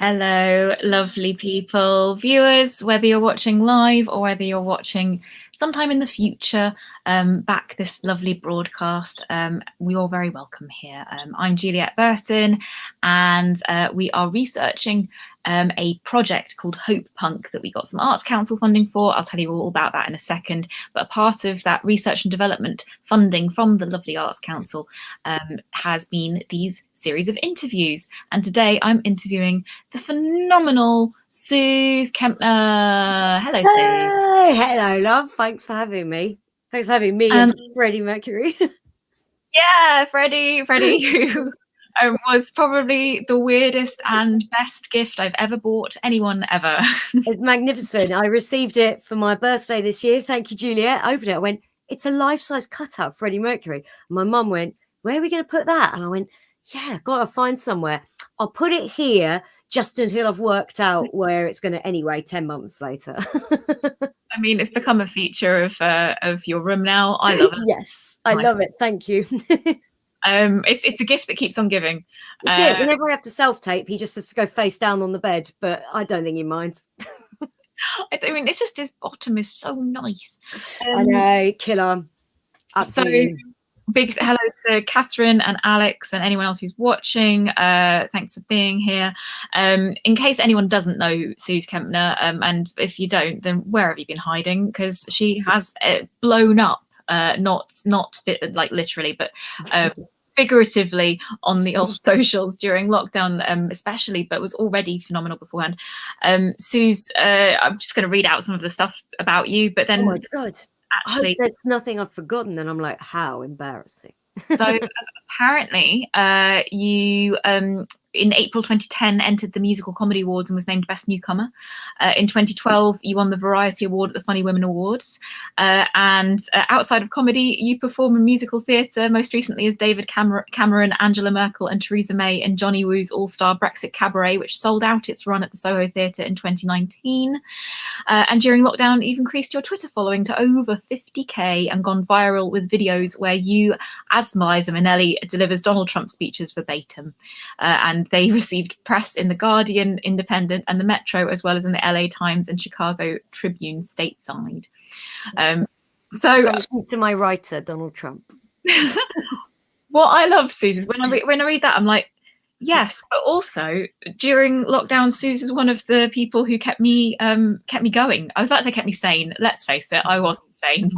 Hello, lovely people, viewers, whether you're watching live or whether you're watching sometime in the future, back this lovely broadcast. We are very welcome here. I'm Juliet Burton, and we are researching a project called Hopepunk that we got some Arts Council funding for. I'll tell you all about that in a second. But a part of that research and development funding from the lovely Arts Council has been these series of interviews. And today I'm interviewing the phenomenal Sooz Kempner. Hello, Sooz. Hey, hello, love. Thanks for having me. Thanks for having me and Freddie Mercury. Yeah, Freddie, who was probably the weirdest and best gift I've ever bought anyone ever. It's magnificent. I received it for my birthday this year. Thank you, Juliet. I opened it. I went, it's a life-size cutout of Freddie Mercury. And my mum went, where are we going to put that? And I went, yeah, got to find somewhere. I'll put it here just until I've worked out where it's going to anyway, 10 months later. I mean, it's become a feature of your room now. I love it. Yes, I love it. Thank you. It's a gift that keeps on giving. It's it. Whenever I have to self-tape, he just has to go face down on the bed, but I don't think he minds. I mean, it's just his bottom is so nice. I know, killer. Absolutely. So big hello to Catherine and Alex and anyone else who's watching. Thanks for being here. In case anyone doesn't know Sooz Kempner, and if you don't, then where have you been hiding? Because she has blown up, not like literally, but figuratively on the old socials during lockdown, especially, but was already phenomenal beforehand. Sooz, I'm just going to read out some of the stuff about you, but then oh my god, actually, there's nothing I've forgotten. Then I'm like, how embarrassing. So apparently you in April 2010 entered the Musical Comedy Awards and was named Best Newcomer. In 2012 you won the Variety Award at the Funny Women Awards, and outside of comedy you perform in musical theatre, most recently as David Cameron, Angela Merkel and Theresa May in Johnny Woo's all-star Brexit Cabaret, which sold out its run at the Soho Theatre in 2019. And during lockdown you've increased your Twitter following to over 50k and gone viral with videos where you, as Liza Minnelli, delivers Donald Trump speeches verbatim, and they received press in the Guardian, Independent and the Metro, as well as in the LA Times and Chicago Tribune stateside. So to my writer, Donald Trump. What I love, Sooz, is when I read that, I'm like, yes, but also during lockdown, Sooz is one of the people who kept me going. I was about to say kept me sane. Let's face it, I wasn't sane.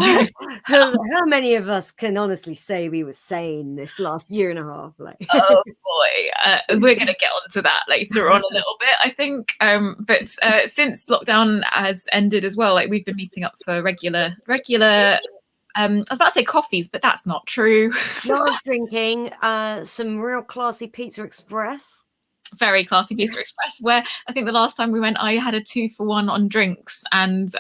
How many of us can honestly say we were sane this last year and a half? Like, oh boy, we're going to get onto that later on a little bit, I think. But since lockdown has ended as well, like we've been meeting up for regular. I was about to say coffees, but that's not true. Not drinking some real classy Pizza Express. Very classy Pizza Express, where I think the last time we went, I had a 2-for-1 on drinks, and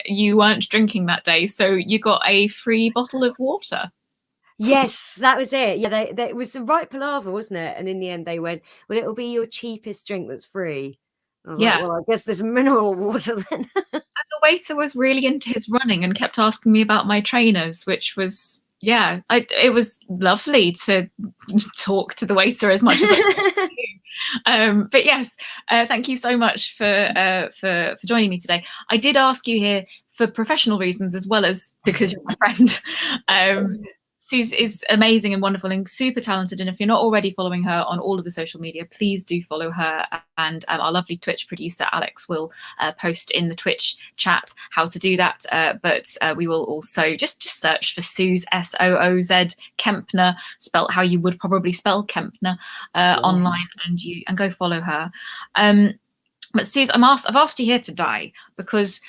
you weren't drinking that day, so you got a free bottle of water. Yes, that was it. Yeah, it was the right palaver, wasn't it? And in the end, they went, "Well, it'll be your cheapest drink that's free." I was like, well, I guess there's mineral water then. And the waiter was really into his running and kept asking me about my trainers, which was, yeah, it was lovely to talk to the waiter as much as I could. But yes, thank you so much for joining me today. I did ask you here for professional reasons as well as because you're my friend. Sooz is amazing and wonderful and super talented, and if you're not already following her on all of the social media, please do follow her, and our lovely Twitch producer Alex will post in the Twitch chat how to do that, but we will also just search for Sooz, Sooz Kempner, spelt how you would probably spell Kempner, online, and go follow her. But Sooz, I've asked you here today because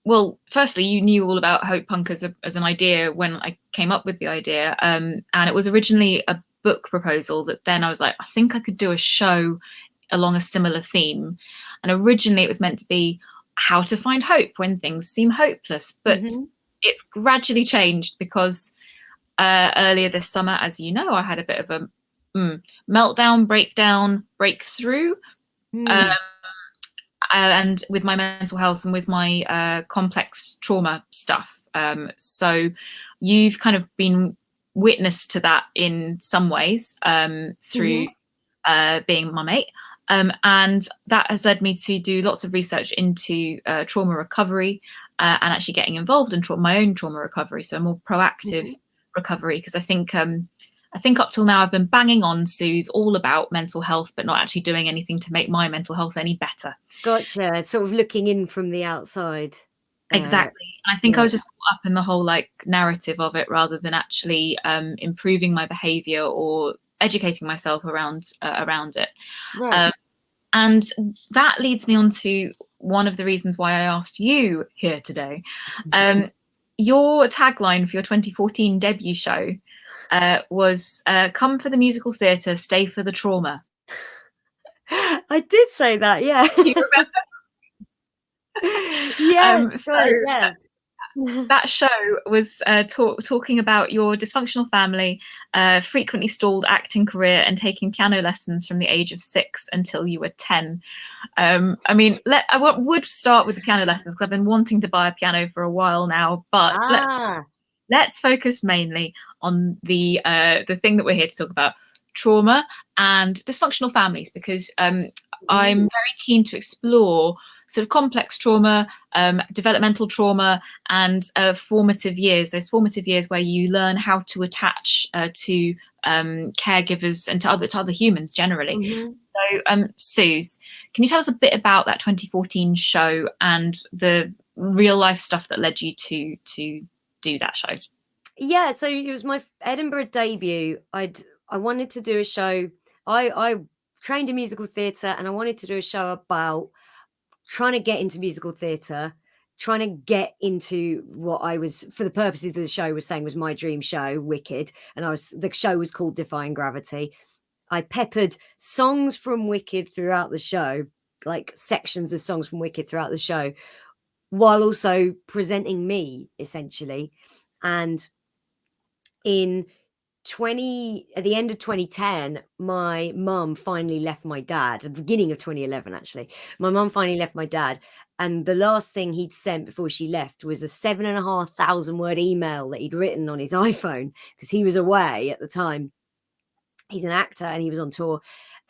well, firstly, you knew all about Hopepunk as an idea when I came up with the idea, and it was originally a book proposal that then I was like, I think I could do a show along a similar theme. And originally it was meant to be how to find hope when things seem hopeless, but it's gradually changed because earlier this summer, as you know, I had a bit of a meltdown, breakthrough. And with my mental health and with my complex trauma stuff. So you've kind of been witness to that in some ways through being my mate. And that has led me to do lots of research into trauma recovery and actually getting involved in my own trauma recovery, so a more proactive recovery. Because I think up till now I've been banging on Sooz all about mental health, but not actually doing anything to make my mental health any better. Gotcha. Sort of looking in from the outside. Exactly. And I think I was just caught up in the whole like narrative of it rather than actually improving my behavior or educating myself around it. Right. And that leads me on to one of the reasons why I asked you here today. Your tagline for your 2014 debut show was "Come for the musical theatre, stay for the trauma." I did say that, yeah. Do you remember? Yes, So right, yeah. that show was talking about your dysfunctional family, frequently stalled acting career, and taking piano lessons from the age of 6 until you were 10. I mean, would start with the piano lessons because I've been wanting to buy a piano for a while now, but let's focus mainly on the thing that we're here to talk about: trauma and dysfunctional families, because I'm very keen to explore sort of complex trauma, developmental trauma, and formative years. Those formative years where you learn how to attach to caregivers and to other humans generally. So, Sooz, can you tell us a bit about that 2014 show and the real life stuff that led you to do that show? Yeah, so it was my Edinburgh debut. I wanted to do a show. I trained in musical theatre, and I wanted to do a show about trying to get into musical theatre, trying to get into what I was, for the purposes of the show, was saying was my dream show, Wicked. And the show was called Defying Gravity. I peppered songs from Wicked throughout the show, like sections of songs from Wicked throughout the show, while also presenting me, essentially. And at the end of 2010, my mum finally left my dad. At the beginning of 2011, actually, my mum finally left my dad, and the last thing he'd sent before she left was a 7,500 word email that he'd written on his iPhone, because he was away at the time. He's an actor and he was on tour,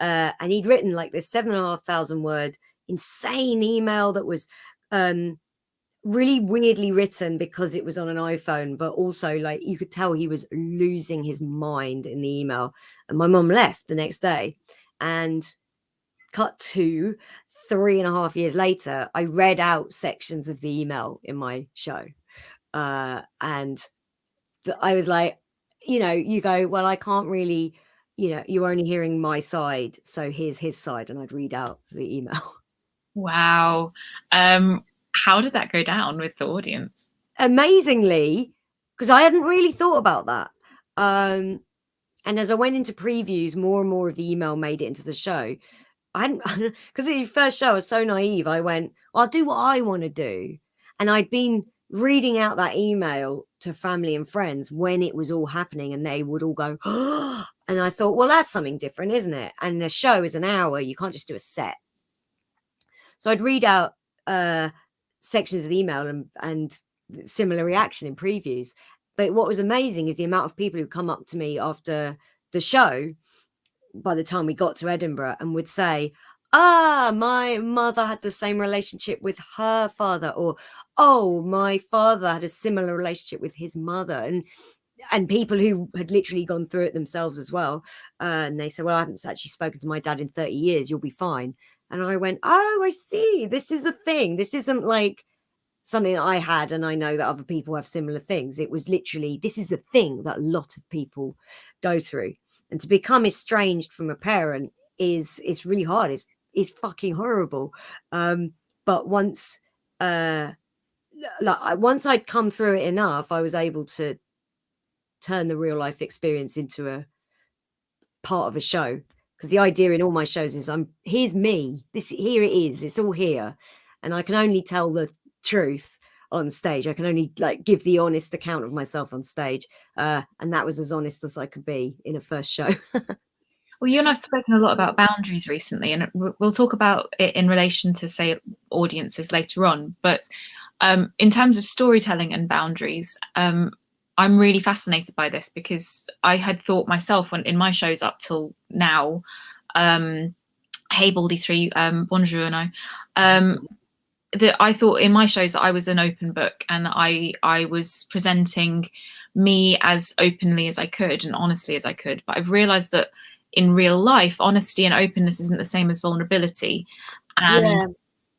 and he'd written like this 7,500 word insane email that was really weirdly written because it was on an iPhone, but also like you could tell he was losing his mind in the email. And my mum left the next day, and cut to 3.5 years later, I read out sections of the email in my show. And I was like, you go, well, I can't really, you're only hearing my side, so here's his side. And I'd read out the email. Wow. How did that go down with the audience? Amazingly, because I hadn't really thought about that. And as I went into previews, more and more of the email made it into the show. I hadn't, because the first show I was so naive. I went, I'll do what I want to do. And I'd been reading out that email to family and friends when it was all happening, and they would all go, oh, and I thought, well, that's something different, isn't it? And a show is an hour. You can't just do a set. So I'd read out sections of the email and similar reaction in previews. But what was amazing is the amount of people who come up to me after the show by the time we got to Edinburgh and would say, my mother had the same relationship with her father, or, oh, my father had a similar relationship with his mother. And people who had literally gone through it themselves as well. And they said, well, I haven't actually spoken to my dad in 30 years. You'll be fine. And I went, oh, I see. This is a thing. This isn't like something that I had, and I know that other people have similar things. It was literally, this is a thing that a lot of people go through. And to become estranged from a parent it's really hard. It's fucking horrible. But once I'd come through it enough, I was able to turn the real life experience into a part of a show. Because the idea in all my shows is here's me. Here it is. It's all here. And I can only tell the truth on stage. I can only give the honest account of myself on stage. And that was as honest as I could be in a first show. Well, you and I've spoken a lot about boundaries recently, and we'll talk about it in relation to, say, audiences later on. But in terms of storytelling and boundaries, I'm really fascinated by this, because I had thought myself in my shows up till now, Hey Baldy 3, Buongiorno. That I thought in my shows that I was an open book, and that I was presenting me as openly as I could and honestly as I could. But I've realized that in real life, honesty and openness isn't the same as vulnerability. And Yeah.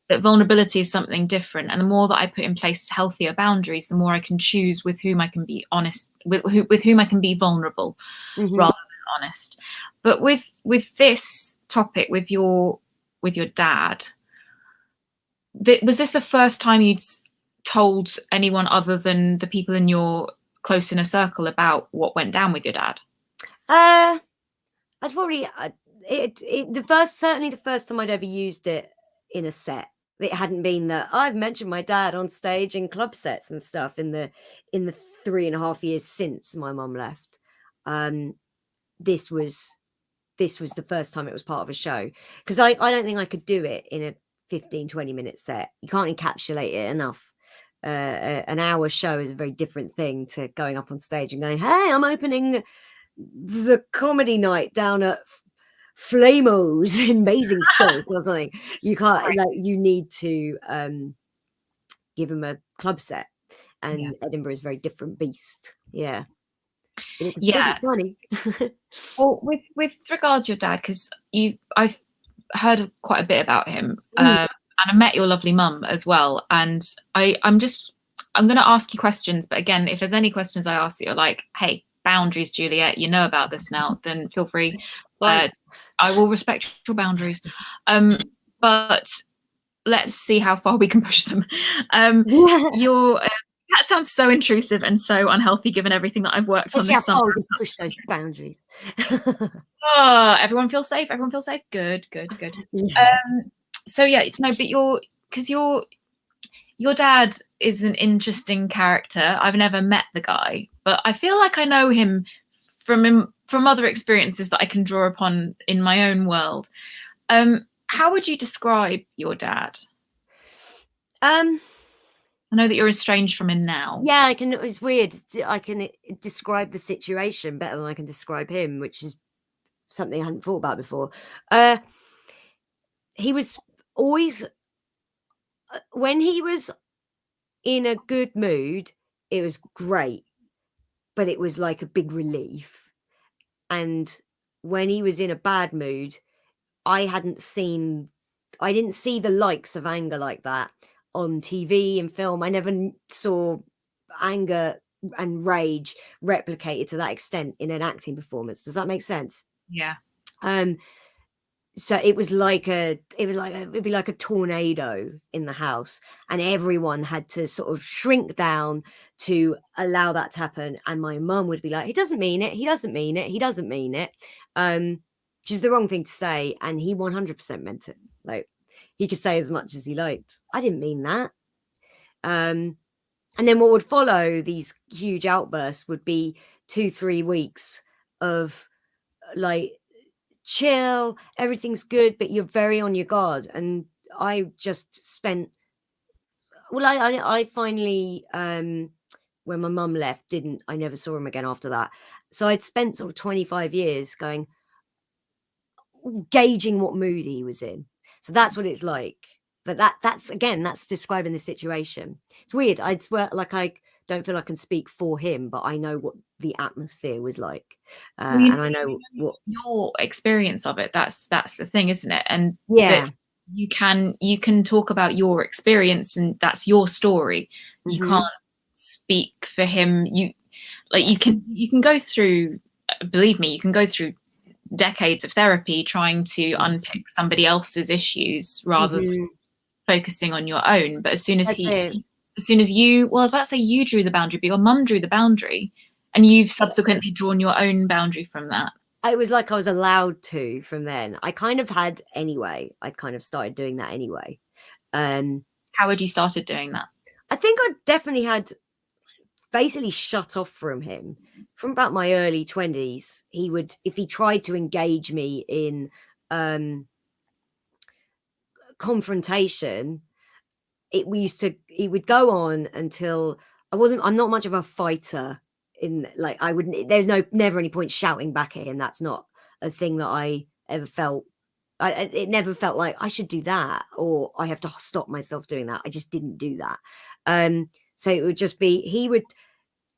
that vulnerability is something different. And the more that I put in place healthier boundaries, the more I can choose with whom I can be honest, with whom I can be vulnerable rather than honest. But with this topic, with your dad, was this the first time you'd told anyone other than the people in your close inner circle about what went down with your dad? I'd probably certainly the first time I'd ever used it in a set. It hadn't been that I've mentioned my dad on stage in club sets and stuff in the 3.5 years since my mum left. This was the first time it was part of a show, because I don't think I could do it in a 15-20 minute set. You can't encapsulate it enough. An hour show is a very different thing to going up on stage and going, hey, I'm opening the comedy night down at Flamos in Basingstoke or something. You can't, like, you need to give them a club set, and Edinburgh is a very different beast. Yeah. But it was still funny. Well, with regards to your dad, because I've heard quite a bit about him, and I met your lovely mum as well. And I'm going to ask you questions, but again, if there's any questions I ask that you're like, hey, boundaries, Juliet, you know about this now, then feel free. I will respect your boundaries. But let's see how far we can push them. That sounds so intrusive and so unhealthy, given everything that I've worked on this summer. How far we push those boundaries. Everyone feels safe. Everyone feels safe. Good. So yeah, no, but because your dad is an interesting character. I've never met the guy, but I feel like I know him from other experiences that I can draw upon in my own world. How would you describe your dad? I know that you're estranged from him now. Yeah, I can. It's weird. I can describe the situation better than I can describe him, which is something I hadn't thought about before. He was always, when he was in a good mood, it was great, but it was like a big relief. And when he was in a bad mood, I didn't see the likes of anger like that on TV and film. I never saw anger and rage replicated to that extent in an acting performance. Does that make sense? Yeah. So it'd be like a tornado in the house, and everyone had to sort of shrink down to allow that to happen. And my mum would be like, he doesn't mean it. He doesn't mean it. He doesn't mean it. Which is the wrong thing to say. And he 100% meant it. Like, he could say as much as he liked. I didn't mean that. And then what would follow these huge outbursts would be 2-3 weeks of like, chill, everything's good, but you're very on your guard. And I just spent, I finally, when my mum left, I never saw him again after that. So I'd spent sort of 25 years gauging what mood he was in. So that's what it's like. But that's describing the situation. It's weird. I'd swear, like, I don't feel I can speak for him, but I know what the atmosphere was like, and I know what your experience of it. That's the thing, isn't it? And yeah, you can talk about your experience, and that's your story. You can't speak for him. You can go through. Believe me, you can go through decades of therapy trying to unpick somebody else's issues rather than focusing on your own. But as soon as you, well, I was about to say you drew the boundary, but your mum drew the boundary, and you've subsequently drawn your own boundary from that. It was like I was allowed to from then. I kind of had anyway. I kind of started doing that anyway. How had you started doing that? I think I definitely had basically shut off from him from about my early 20s. He would, if he tried to engage me in confrontation, he would go on until I'm not much of a fighter, in like, there's never any point shouting back at him. That's not a thing that I ever felt It never felt like I should do that or I have to stop myself doing that. I just didn't do that. So it would just be, he would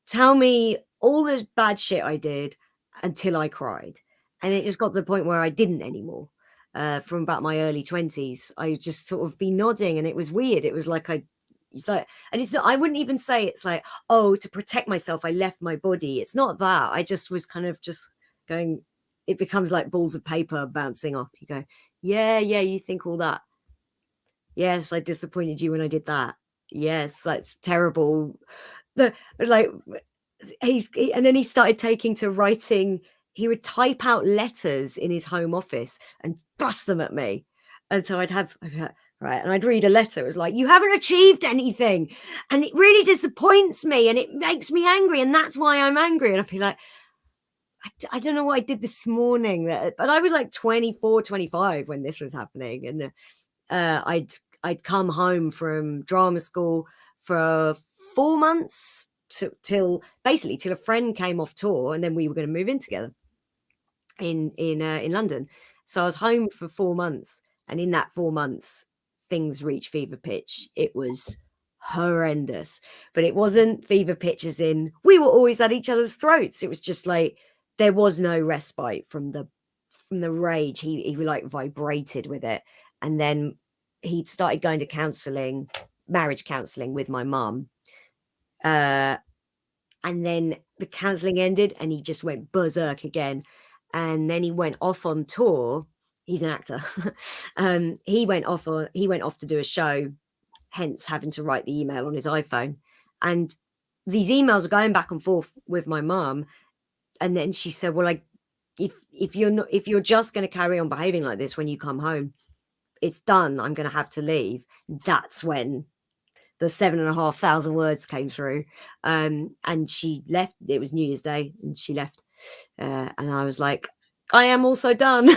tell me all the bad shit I did until I cried. And it just got to the point where I didn't anymore. From about my early 20s, I would just sort of be nodding, and it was weird. It was like it's like, and it's not, I wouldn't even say it's like, oh, to protect myself, I left my body. It's not that. I just was kind of just going, it becomes like balls of paper bouncing off. You go, yeah, you think all that. Yes, I disappointed you when I did that. Yes, that's terrible. And then he started taking to writing. He would type out letters in his home office and thrust them at me. And so I'd have, right, and I'd read a letter. It was like, you haven't achieved anything. And it really disappoints me and it makes me angry. And that's why I'm angry. And I'd be like, I don't know what I did this morning. But I was like 24, 25 when this was happening. And I'd come home from drama school for 4 months till a friend came off tour, and then we were going to move in together in London. So I was home for 4 months, and in that 4 months, things reached fever pitch. It was horrendous, but it wasn't fever pitch as in we were always at each other's throats. It was just like there was no respite from the rage. He like vibrated with it, and then he started going to marriage counselling with my mum. And then the counselling ended and he just went berserk again. And then he went off on tour. He's an actor. He went off to do a show, hence having to write the email on his iPhone. And these emails are going back and forth with my mum. And then she said, well, if you're just going to carry on behaving like this when you come home, it's done. I'm going to have to leave. That's when the 7,500 words came through. And she left. It was New Year's Day and she left. And I was like, I am also done.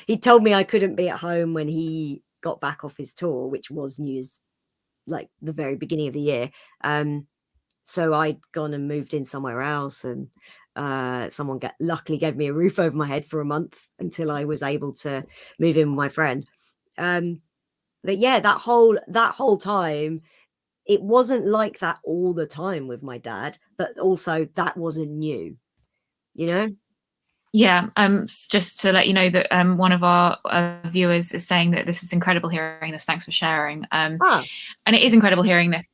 He told me I couldn't be at home when he got back off his tour, which was New Year's, like the very beginning of the year. So I'd gone and moved in somewhere else, and someone luckily gave me a roof over my head for a month until I was able to move in with my friend. But yeah, that whole time, it wasn't like that all the time with my dad, but also that wasn't new, you know? Yeah, just to let you know that one of our viewers is saying that this is incredible hearing this. Thanks for sharing. And it is incredible hearing this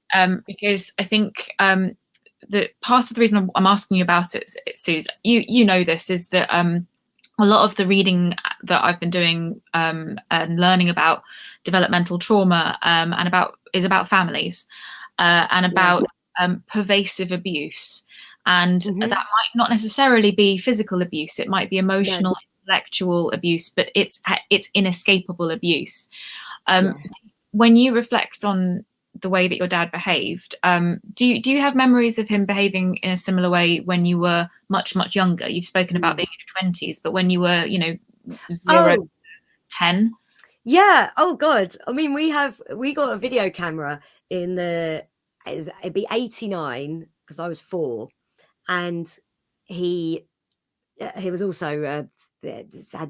because I think that part of the reason I'm asking you about it, Sooz, you know this, is that a lot of the reading that I've been doing and learning about developmental trauma is about families and about pervasive abuse. And that might not necessarily be physical abuse. It might be emotional, intellectual abuse, but it's inescapable abuse. When you reflect on the way that your dad behaved, do you have memories of him behaving in a similar way when you were much, much younger? You've spoken about being in your 20s, but when you were, 0 to 10? Yeah. Oh God. I mean, we got a video camera it'd be 89 because I was 4. And he was also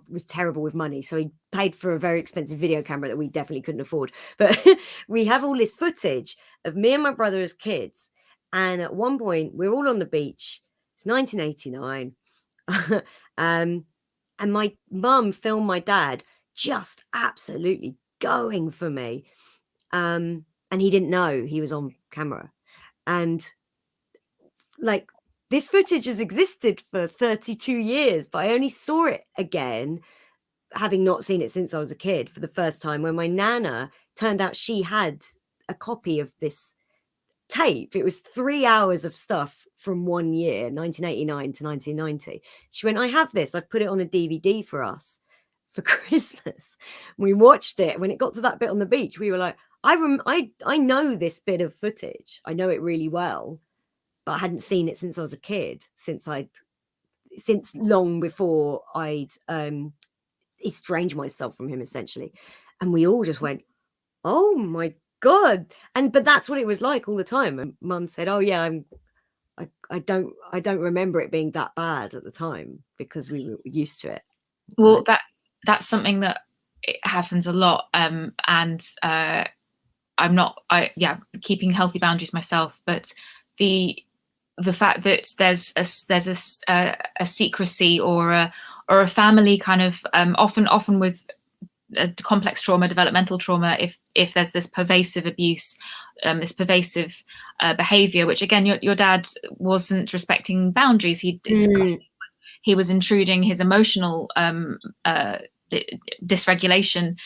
was terrible with money, so he paid for a very expensive video camera that we definitely couldn't afford. But we have all this footage of me and my brother as kids, and at one point we're all on the beach. It's 1989, and my mum filmed my dad just absolutely going for me, and he didn't know he was on camera, and like. This footage has existed for 32 years, but I only saw it again, having not seen it since I was a kid, for the first time when my nana turned out she had a copy of this tape. It was 3 hours of stuff from 1 year, 1989 to 1990. She went, I have this. I've put it on a DVD for us for Christmas. We watched it. When it got to that bit on the beach, we were like, I know this bit of footage. I know it really well. But I hadn't seen it since I was a kid, since long before I'd estranged myself from him, essentially. And we all just went, oh my God. But that's what it was like all the time. And Mum said, oh yeah, I don't remember it being that bad at the time because we were used to it. Well, that's something that it happens a lot. And I'm not, keeping healthy boundaries myself, but the fact that there's a secrecy or a family kind of often with complex trauma, developmental trauma, if there's this pervasive abuse, this pervasive behavior, which again your dad wasn't respecting boundaries. He was intruding his emotional dysregulation.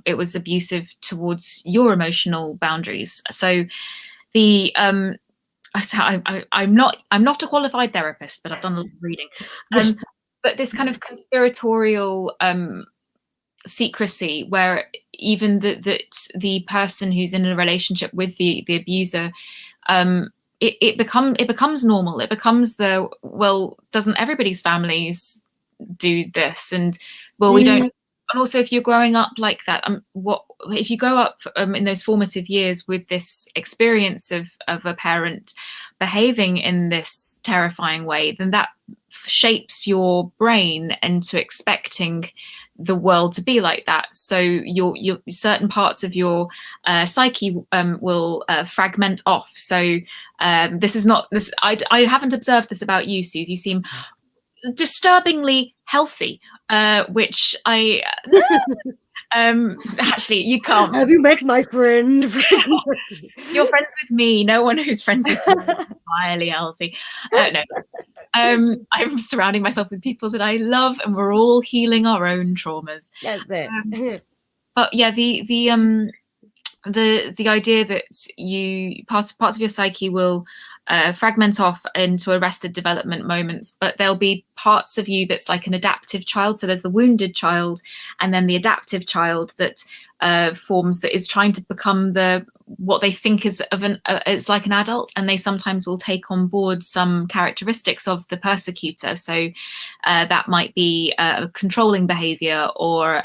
It was abusive towards your emotional boundaries. So the I'm not a qualified therapist, but I've done a lot of reading. But this kind of conspiratorial secrecy, where even the person who's in a relationship with the abuser, it becomes normal. It becomes doesn't everybody's families do this? And we don't. And also, if you're growing up like that, what if you grow up in those formative years with this experience of a parent behaving in this terrifying way, then that shapes your brain into expecting the world to be like that. So your certain parts of your psyche will fragment off. So this is not this. I haven't observed this about you, Sooz. You seem disturbingly healthy, which I actually you can't. Have you met my friend? You're friends with me. No one who's friends with me is entirely healthy. No. I'm surrounding myself with people that I love, and we're all healing our own traumas. That's it. But yeah, the idea that parts of your psyche will fragment off into arrested development moments, but there'll be parts of you that's like an adaptive child. So there's the wounded child, and then the adaptive child that forms, that is trying to become what they think is it's like an adult, and they sometimes will take on board some characteristics of the persecutor. So that might be controlling behavior, or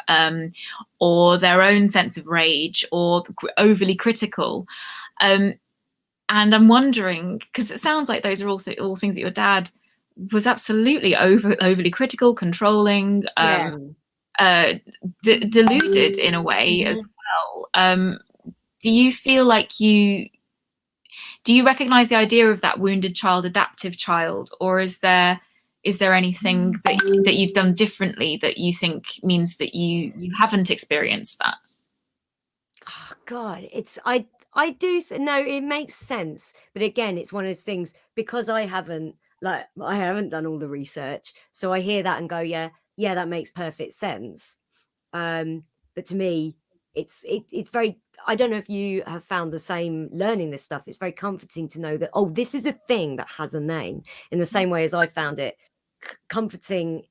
their own sense of rage, or overly critical. And I'm wondering, because it sounds like those are all things that your dad was absolutely overly critical, controlling, deluded in a way as well. Do you feel like do you recognize the idea of that wounded child, adaptive child, or is there anything that you've done differently that you think means that you haven't experienced that? Oh God, I do no, it makes sense, but again, it's one of those things, because I haven't done all the research, so I hear that and go, yeah, that makes perfect sense. But to me, it's very, I don't know if you have found the same learning this stuff. It's very comforting to know that, oh, this is a thing that has a name, in the same way as I found it comforting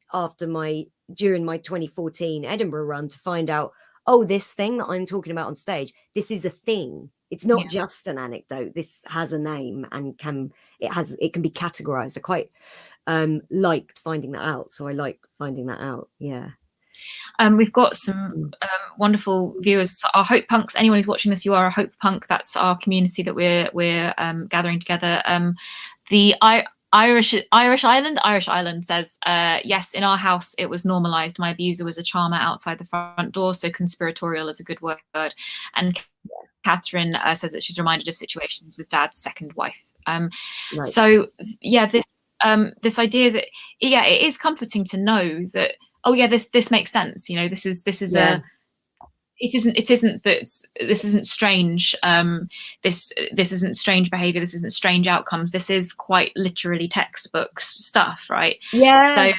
during my 2014 Edinburgh run to find out, oh, this thing that I'm talking about on stage, this is a thing. It's not just an anecdote. This has a name and it can be categorized. I quite liked finding that out. So I like finding that out. Yeah. We've got some wonderful viewers. Our Hopepunks, anyone who's watching this, you are a Hopepunk. That's our community that we're gathering together. The Irish Island says, yes, in our house it was normalized. My abuser was a charmer outside the front door, so conspiratorial is a good word. And Catherine says that she's reminded of situations with dad's second wife. Right. So yeah, this idea that it is comforting to know that, oh yeah, this makes sense. You know, this is it isn't that this isn't strange. This isn't strange behavior. This isn't strange outcomes. This is quite literally textbook stuff, right? Yeah. So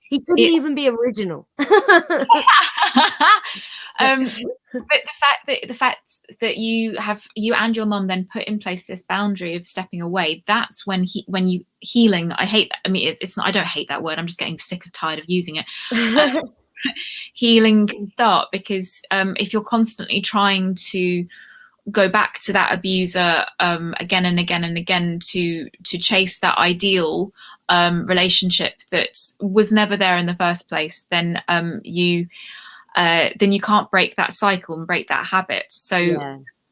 he couldn't even be original. But the fact that you and your mum then put in place this boundary of stepping away, that's when you healing. I hate that. I mean, it's not. I don't hate that word. I'm just getting sick of tired of using it. Healing can start, because if you're constantly trying to go back to that abuser again and again and again to chase that ideal relationship that was never there in the first place, then you can't break that cycle and break that habit. So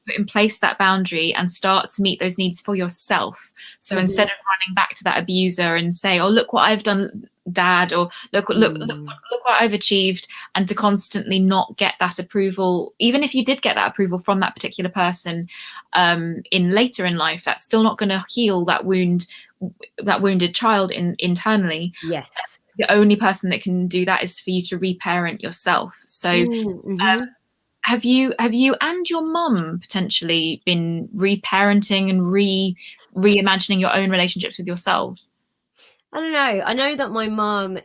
put in place that boundary and start to meet those needs for yourself. So instead of running back to that abuser and say, oh, look what I've done, dad, or look what I've achieved, and to constantly not get that approval, even if you did get that approval from that particular person in later in life, that's still not going to heal that wound, that wounded child internally. Yes. The only person that can do that is for you to reparent yourself. So have you and your mum potentially been reparenting and reimagining your own relationships with yourselves? I don't know. I know that my mum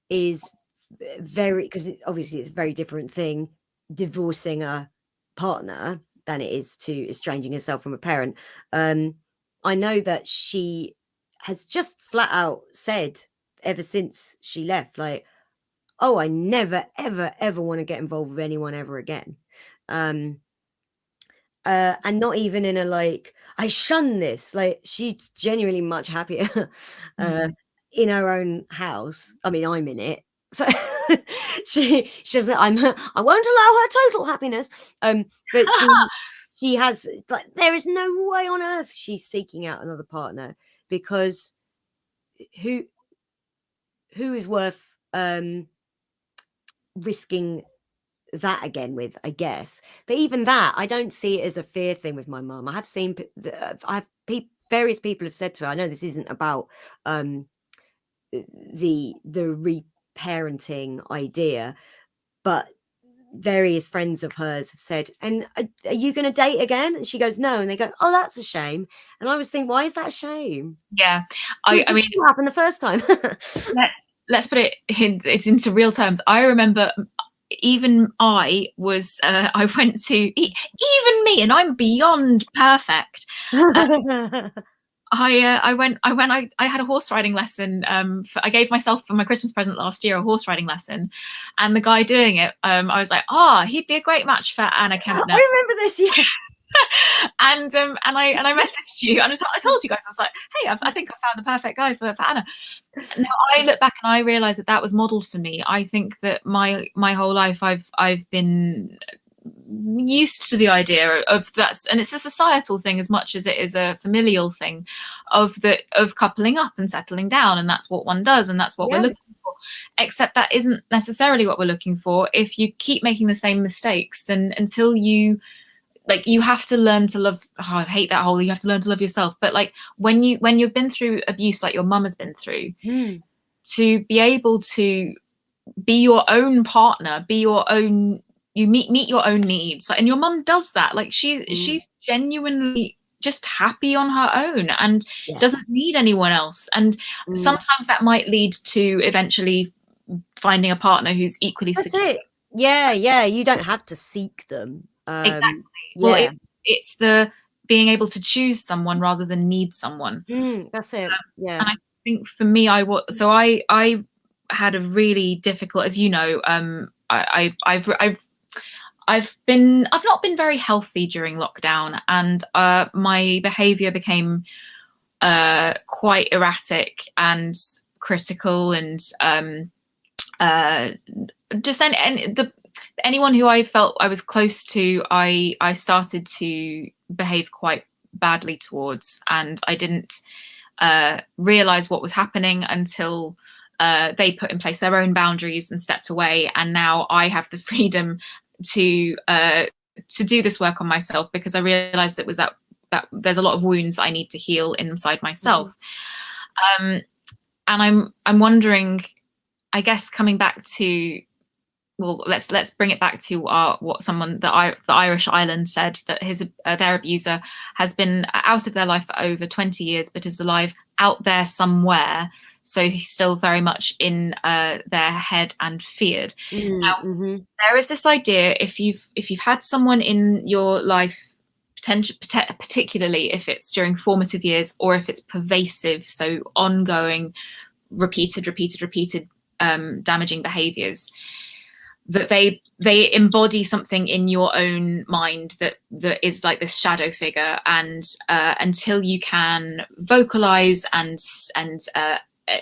is very, because it's obviously it's a very different thing divorcing a partner than it is to estranging herself from a parent. I know that she has just flat out said ever since she left, like, oh, I never, ever, ever want to get involved with anyone ever again. And not even in a like, I shun this. Like, she's genuinely much happier in her own house. I mean, I'm in it. So she doesn't, I won't allow her total happiness. But she has, like, there is no way on earth she's seeking out another partner, because who is worth risking that again with, I guess. But even that, I don't see it as a fear thing with my mum. I have seen, various people have said to her, I know this isn't about the reparenting idea, but various friends of hers have said, and are you going to date again? And she goes, no. And they go, oh, that's a shame. And I was thinking, why is that a shame? Yeah, I mean, what happened the first time? let's put it into real terms. I remember even I was I went to even me, and I'm beyond perfect. I had a horse riding lesson. I gave myself for my Christmas present last year a horse riding lesson, and the guy doing it, I was like, he'd be a great match for Anna Kempner. I remember this, yeah. and I messaged you, and I told you guys, I was like, hey, I think I found the perfect guy for Anna. Now I look back and I realize that was modeled for me. I think that my whole life I've been used to the idea of that, and it's a societal thing as much as it is a familial thing, of coupling up and settling down, and that's what one does, and that's what we're looking for. Except that isn't necessarily what we're looking for. If you keep making the same mistakes, then until you have to learn to love, I hate that whole, you have to learn to love yourself, but like when you've been through abuse like your mum has been through, to be able to be your own partner, be your own, you meet your own needs, and your mum does that. Like she's genuinely just happy on her own and doesn't need anyone else. And sometimes that might lead to eventually finding a partner who's equally secure. It. Yeah, you don't have to seek them. Exactly. Well, it's the being able to choose someone rather than need someone. That's it. Yeah. And I think for me, I had a really difficult, as you know, I've not been very healthy during lockdown, and my behavior became quite erratic and critical, and anyone who I felt I was close to, I started to behave quite badly towards, and I didn't realize what was happening until they put in place their own boundaries and stepped away. And now I have the freedom to do this work on myself, because I realized it was that there's a lot of wounds I need to heal inside myself. And I'm wondering, I guess, coming back to, well, let's bring it back to what someone, the Irish Island, said, that their abuser has been out of their life for over 20 years, but is alive out there somewhere. So he's still very much in their head and feared. Now, there is this idea, if you've had someone in your life, particularly if it's during formative years, or if it's pervasive, so ongoing, repeated damaging behaviors, that they embody something in your own mind that is like this shadow figure, and until you can vocalize and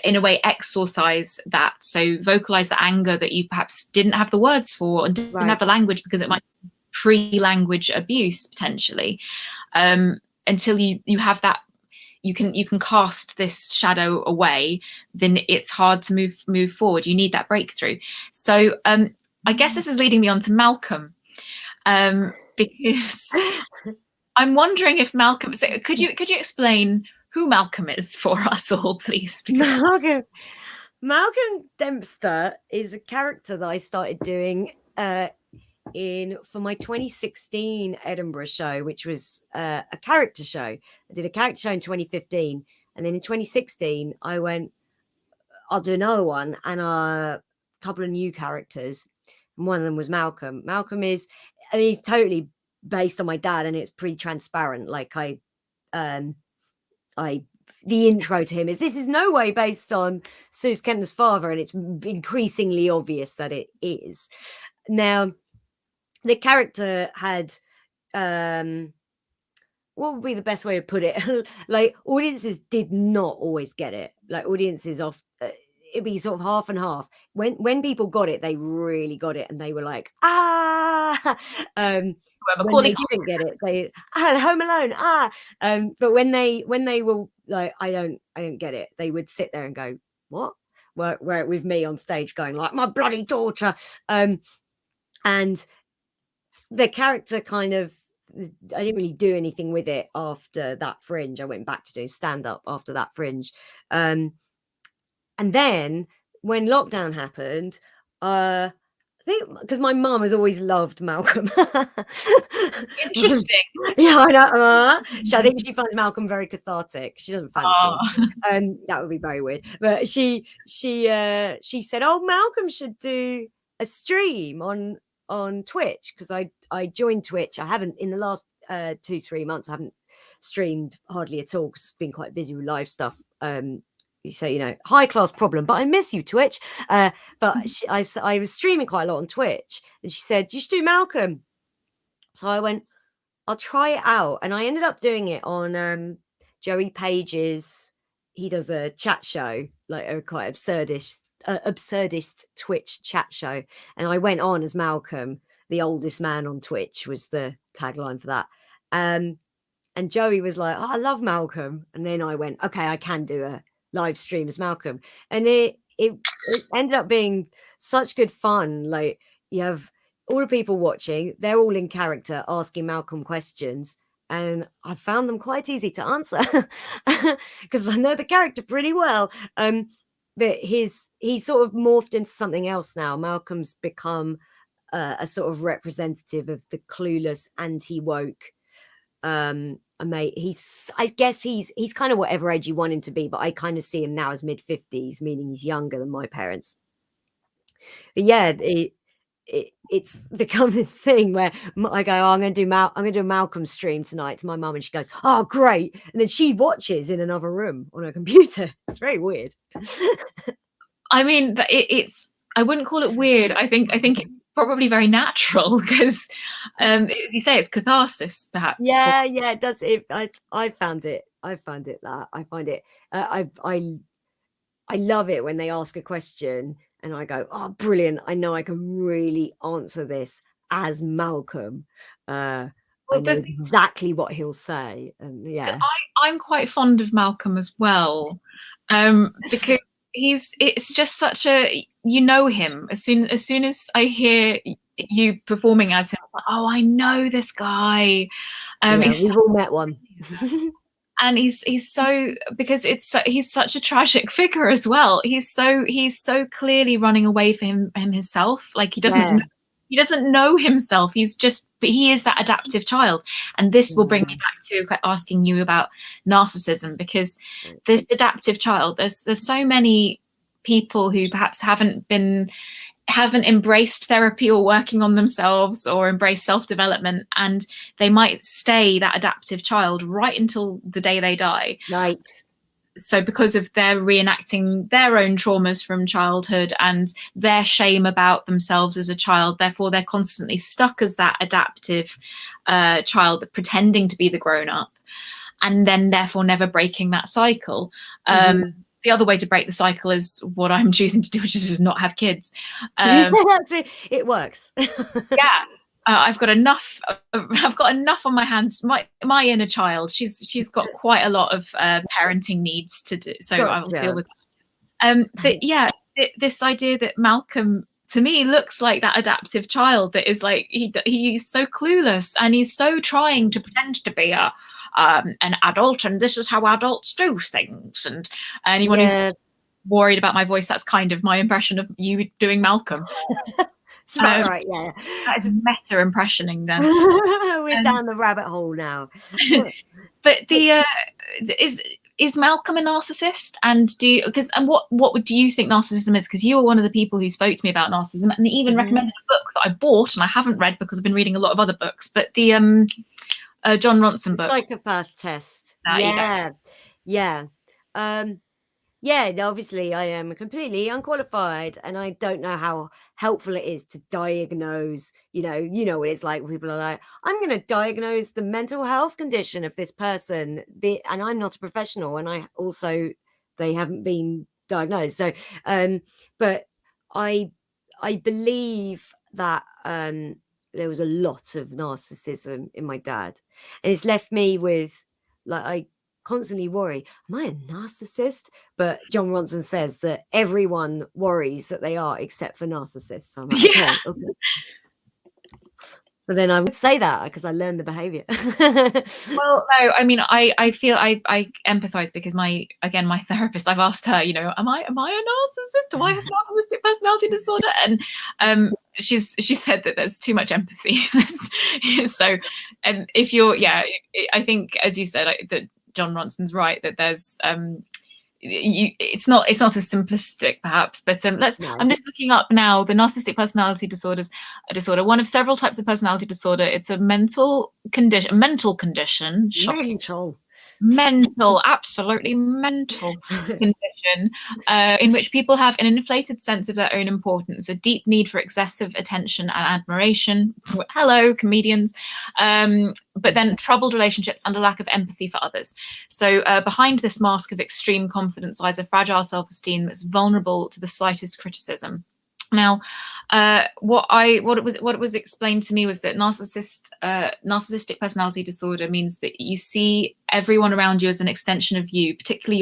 in a way exorcise that, so vocalize the anger that you perhaps didn't have the words for and didn't have the language, because it might be pre-language abuse potentially, until you have that, you can cast this shadow away, then it's hard to move forward. You need that breakthrough. So I guess this is leading me on to Malcolm, because I'm wondering if Malcolm. So could you explain who Malcolm is for us all, please? Because Malcolm Dempster is a character that I started doing for my 2016 Edinburgh show, which was a character show. I did a character show in 2015, and then in 2016 I went, I'll do another one, and a couple of new characters, and one of them was Malcolm. Malcolm is, I mean, he's totally based on my dad, and it's pretty transparent. Like the intro to him is, this is no way based on Sooz Kempner's father, and it's increasingly obvious that it is. Now, the character had, what would be the best way to put it? Like, audiences did not always get it. Like, audiences it'd be sort of half and half. When people got it, they really got it, and they were like, when they didn't get it, they Home Alone, but when they were like, I don't get it, they would sit there and go, what? Where with me on stage going like, my bloody daughter. And the character kind of, I didn't really do anything with it after that Fringe. I went back to doing stand-up after that Fringe. And then when lockdown happened, I think because my mum has always loved Malcolm. Interesting. Yeah, I know. I think she finds Malcolm very cathartic. She doesn't fancy him. That would be very weird. But she said, "Oh, Malcolm should do a stream on Twitch," because I joined Twitch. I haven't in the last 2-3 months. I haven't streamed hardly at all because I've been quite busy with live stuff. So, you know, high class problem, but I miss you, Twitch. But I was streaming quite a lot on Twitch, and she said, you should do Malcolm. So I went, I'll try it out. And I ended up doing it on Joey Page's, he does a chat show, like a quite absurdist Twitch chat show. And I went on as Malcolm, the oldest man on Twitch was the tagline for that. And Joey was like, oh, I love Malcolm. And then I went, okay, I can do a live stream as Malcolm, and it ended up being such good fun. Like, you have all the people watching, they're all in character asking Malcolm questions, and I found them quite easy to answer because I know the character pretty well. But he's sort of morphed into something else now. Malcolm's become a sort of representative of the clueless, anti-woke mate. I guess he's kind of whatever age you want him to be, but I kind of see him now as mid-50s, meaning he's younger than my parents. But yeah, it's become this thing where I go, oh, I'm going to do a Malcolm stream tonight to my mum, and she goes, oh, great, and then she watches in another room on her computer. It's very weird. I mean, it's I wouldn't call it weird. I think it's probably very natural because you say it's catharsis, perhaps. Yeah, it does. I found it that I find it I love it when they ask a question and I go, oh, brilliant, I know I can really answer this as Malcolm. I know exactly what he'll say. And yeah, I'm quite fond of Malcolm as well, because it's just such a, you know him as soon as I hear you performing as him, like, oh, I know this guy. We've all met one. And he's so, because he's such a tragic figure as well. He's so clearly running away from himself. Like, he doesn't know himself. But he is that adaptive child. And this will bring me back to asking you about narcissism, because this adaptive child, there's so many people who perhaps haven't embraced therapy or working on themselves or embraced self-development, and they might stay that adaptive child right until the day they die. Right. So because of their reenacting their own traumas from childhood and their shame about themselves as a child, therefore they're constantly stuck as that adaptive child, pretending to be the grown-up, and then therefore never breaking that cycle. The other way to break the cycle is what I'm choosing to do, which is just not have kids. That's it. It works. Yeah. I've got enough. I've got enough on my hands. My inner child. She's got quite a lot of parenting needs to do. So I will deal with. But yeah, this idea that Malcolm, to me, looks like that adaptive child that is like he's so clueless and he's so trying to pretend to be an adult, and this is how adults do things. And anyone who's worried about my voice, that's kind of my impression of you doing Malcolm. That's right, yeah. That is meta impressioning then. We're down the rabbit hole now. But the is Malcolm a narcissist? And what do you think narcissism is? Because you were one of the people who spoke to me about narcissism and even recommended a book that I bought and I haven't read because I've been reading a lot of other books. But the John Ronson book, Psychopath Test. Yeah. Obviously I am completely unqualified and I don't know how helpful it is to diagnose, you know what it's like when people are like, I'm going to diagnose the mental health condition of this person, and I'm not a professional, and they haven't been diagnosed. So, but I believe that there was a lot of narcissism in my dad, and it's left me with, like, I constantly worry, am I a narcissist? But John Ronson says that everyone worries that they are, except for narcissists. So I'm like, okay. But then I would say that because I learned the behavior. Well, no, I mean, I feel I empathize because my therapist, I've asked her, am I a narcissist? Do I have narcissistic personality disorder? And she said that there's too much empathy. So, if you're, I think, as you said, that John Ronson's right, that there's it's not as simplistic perhaps, but I'm just looking up now the narcissistic personality disorder, one of several types of personality disorder. It's a mental condition, absolutely mental condition, in which people have an inflated sense of their own importance, a deep need for excessive attention and admiration. Hello, comedians. But then troubled relationships and a lack of empathy for others. So behind this mask of extreme confidence lies a fragile self-esteem that's vulnerable to the slightest criticism. Now, what it was explained to me was that narcissistic personality disorder means that you see everyone around you as an extension of you, particularly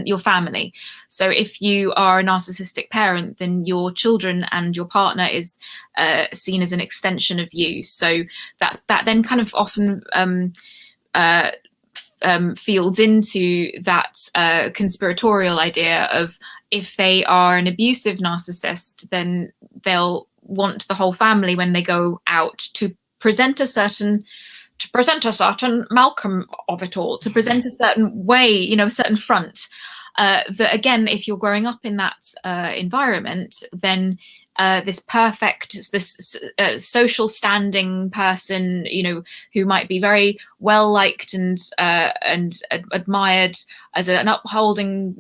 your family. So if you are a narcissistic parent, then your children and your partner is seen as an extension of you. So that then kind of often fields into that conspiratorial idea of, if they are an abusive narcissist, then they'll want the whole family, when they go out, to present a certain Malcolm of it all, to present a certain way, a certain front. That again, if you're growing up in that environment, then this social standing person, who might be very well liked and admired as an upstanding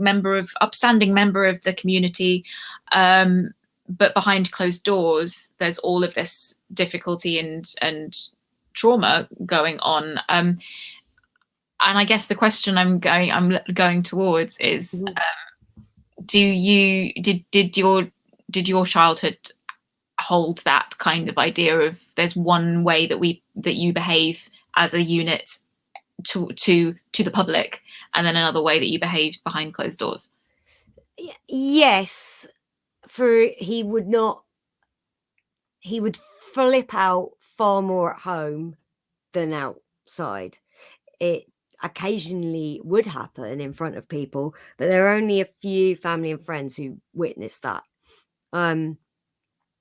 member of the community, but behind closed doors, there's all of this difficulty and trauma going on. And I guess the question I'm going towards is, did your childhood hold that kind of idea of, there's one way that you behave as a unit to the public, and then another way that you behave behind closed doors? Yes, he would flip out far more at home than outside. It occasionally would happen in front of people, but there are only a few family and friends who witnessed that. Me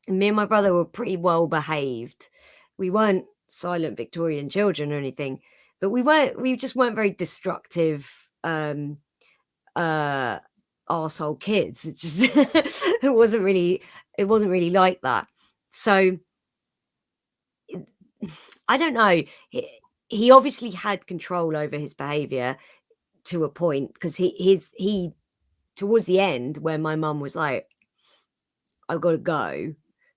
and my brother were pretty well behaved. We weren't silent Victorian children or anything, but we just weren't very destructive arsehole kids. It just it wasn't really like that. So I don't know. He obviously had control over his behavior to a point, because he towards the end, when my mum was like, I've got to go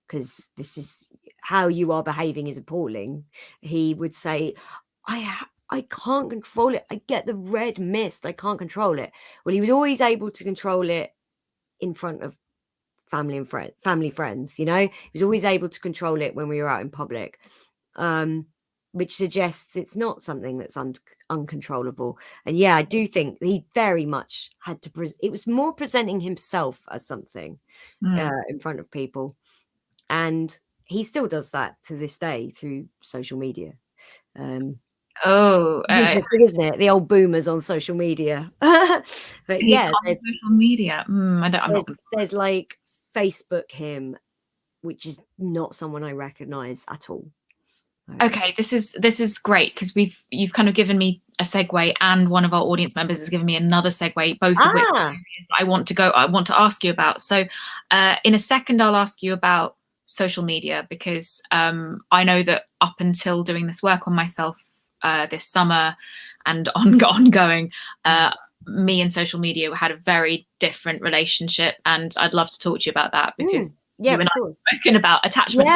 because this is how you are behaving is appalling, he would say, I can't control it. I get the red mist. I can't control it. Well, he was always able to control it in front of family friends, you know. He was always able to control it when we were out in public, which suggests it's not something that's uncontrollable. And yeah, I do think he very much had to it was more presenting himself as something in front of people, and he still does that to this day through social media. Interesting, isn't it? The old boomers on social media. But yeah, there's social media. There's like Facebook him, which is not someone I recognize at all. Okay, this is great, because you've kind of given me a segue, and one of our audience members has given me another segue, both of which I want to ask you about. So in a second, I'll ask you about social media, because I know that up until doing this work on myself this summer and ongoing, me and social media had a very different relationship, and I'd love to talk to you about that, because you and I have spoken about attachment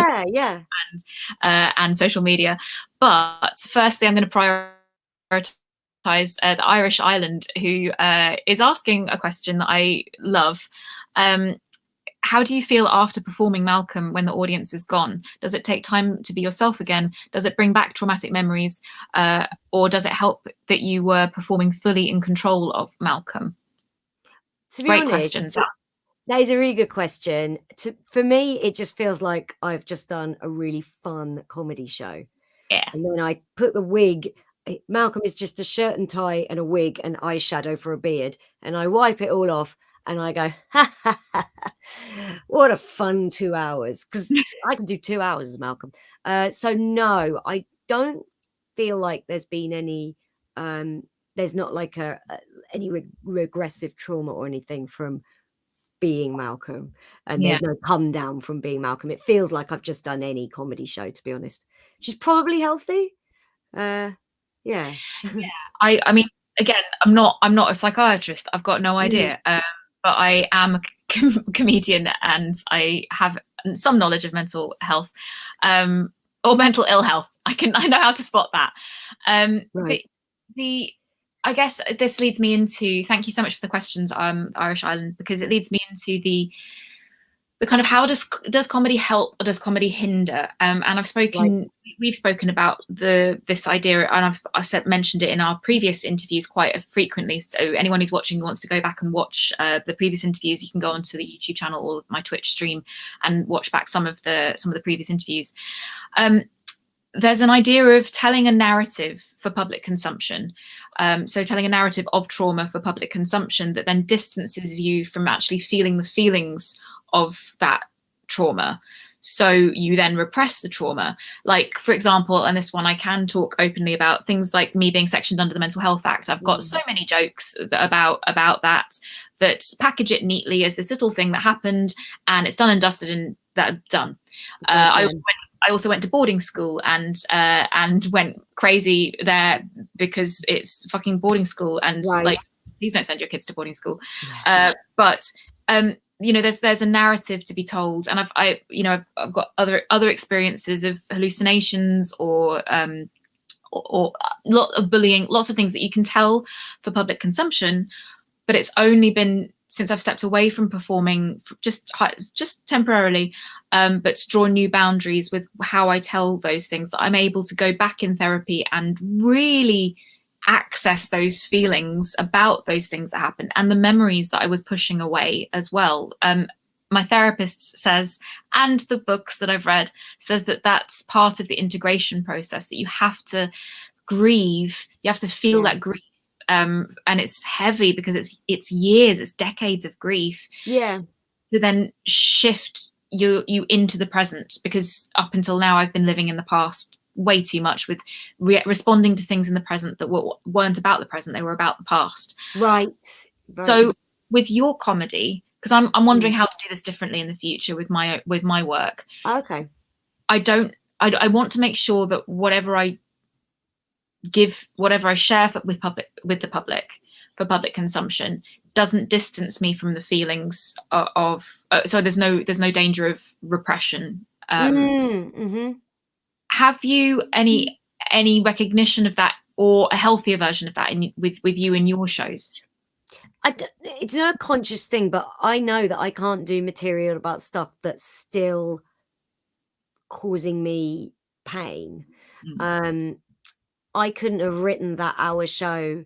and social media. But firstly, I'm going to prioritize the Irish Island, who is asking a question that I love. How do you feel after performing Malcolm when the audience is gone? Does it take time to be yourself again? Does it bring back traumatic memories? Or does it help that you were performing fully in control of Malcolm? To be honest, questions. That is a really good question. For me, it just feels like I've just done a really fun comedy show. Yeah. And then I put the wig. Malcolm is just a shirt and tie and a wig and eyeshadow for a beard. And I wipe it all off and I go, ha, ha, ha, what a fun 2 hours. Because I can do 2 hours as Malcolm. So no, I don't feel like there's been any, there's not like any regressive trauma or anything from being Malcolm, and there's no come down from being Malcolm. It feels like I've just done any comedy show, to be honest, which is probably healthy. I mean, again, I'm not a psychiatrist. I've got no idea, but I am a comedian, and I have some knowledge of mental health, or mental ill health. I know how to spot that. Right. But I guess this leads me into, thank you so much for the questions, Irish Island, because it leads me into the kind of, how does comedy help or does comedy hinder? And we've spoken about this idea, and I've mentioned it in our previous interviews quite frequently. So anyone who's watching who wants to go back and watch the previous interviews, you can go onto the YouTube channel or my Twitch stream and watch back some of the previous interviews. There's an idea of telling a narrative for public consumption. So telling a narrative of trauma for public consumption that then distances you from actually feeling the feelings of that trauma. So you then repress the trauma. Like, for example, and this one I can talk openly about, things like me being sectioned under the Mental Health Act. I've got so many jokes about that package it neatly as this little thing that happened, and it's done and dusted and done. I also went to boarding school and went crazy there because it's fucking boarding school, and like, please don't send your kids to boarding school. But there's a narrative to be told, and I've got other experiences of hallucinations or a lot of bullying, lots of things that you can tell for public consumption. But it's only been since I've stepped away from performing, just temporarily, but to draw new boundaries with how I tell those things, that I'm able to go back in therapy and really access those feelings about those things that happened and the memories that I was pushing away as well. My therapist says, and the books that I've read says, that that's part of the integration process, that you have to grieve, you have to feel that grief. And it's heavy because it's years, it's decades of grief. Yeah. To then shift you into the present, because up until now I've been living in the past way too much, with responding to things in the present that weren't about the present, they were about the past. Right. So with your comedy, because I'm wondering how to do this differently in the future with my work. Okay. I want to make sure that whatever I share with the public for public consumption doesn't distance me from the feelings of so there's no danger of repression. Have you any recognition of that, or a healthier version of that with you in your shows? It's not a conscious thing, but I know that I can't do material about stuff that's still causing me pain. I couldn't have written that hour show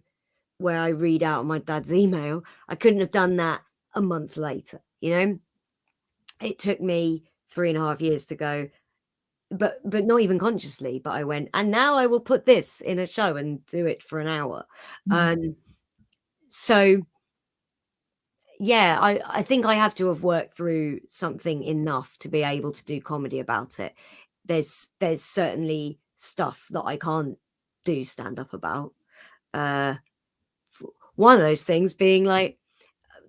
where I read out my dad's email. I couldn't have done that a month later, It took me 3.5 years to go, but not even consciously, but I went, and now I will put this in a show and do it for an hour. So yeah, I think I have to have worked through something enough to be able to do comedy about it. There's certainly stuff that I can't do stand up about. One of those things being like,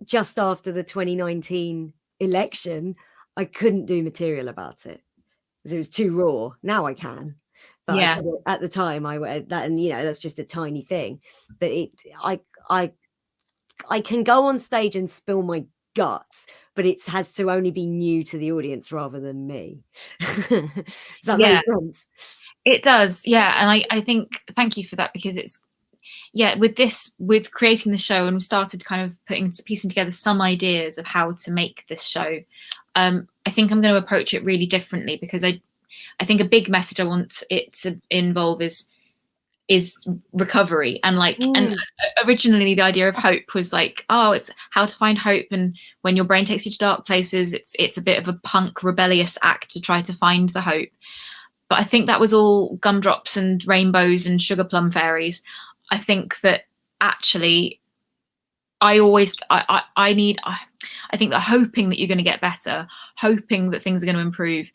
just after the 2019 election, I couldn't do material about it because it was too raw. Now I can, but at the time that, and that's just a tiny thing. But I can go on stage and spill my guts, but it has to only be new to the audience rather than me. Does that make sense? It does, yeah. And I think, thank you for that, because it's, with creating the show, and we started kind of piecing together some ideas of how to make this show. I think I'm going to approach it really differently, because I think a big message I want it to involve is recovery, and and originally the idea of hope was like, oh, it's how to find hope, and when your brain takes you to dark places, it's a bit of a punk rebellious act to try to find the hope. But I think that was all gumdrops and rainbows and sugar plum fairies. I think that actually I think that hoping that you're going to get better, hoping that things are going to improve,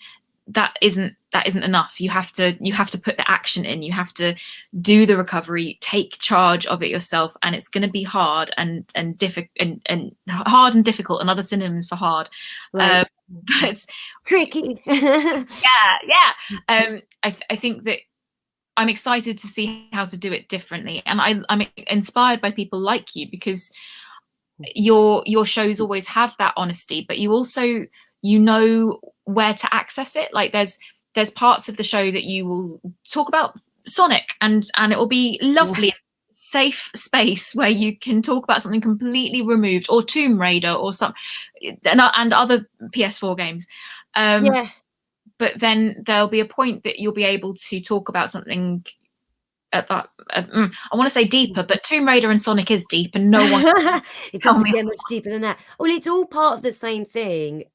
that isn't enough. You have to put the action in. You have to do the recovery, take charge of it yourself, and it's going to be hard and difficult and hard and difficult, and other synonyms for hard. Right. But it's tricky. I think that I'm excited to see how to do it differently, and I'm inspired by people like you, because your shows always have that honesty, but you also where to access it. Like there's parts of the show that you will talk about Sonic, and it will be lovely, safe space where you can talk about something completely removed, or Tomb Raider, or and other PS4 games. But then there'll be a point that you'll be able to talk about something at that I want to say deeper, but Tomb Raider and Sonic is deep, and no one it doesn't get much deeper than that. Well, it's all part of the same thing.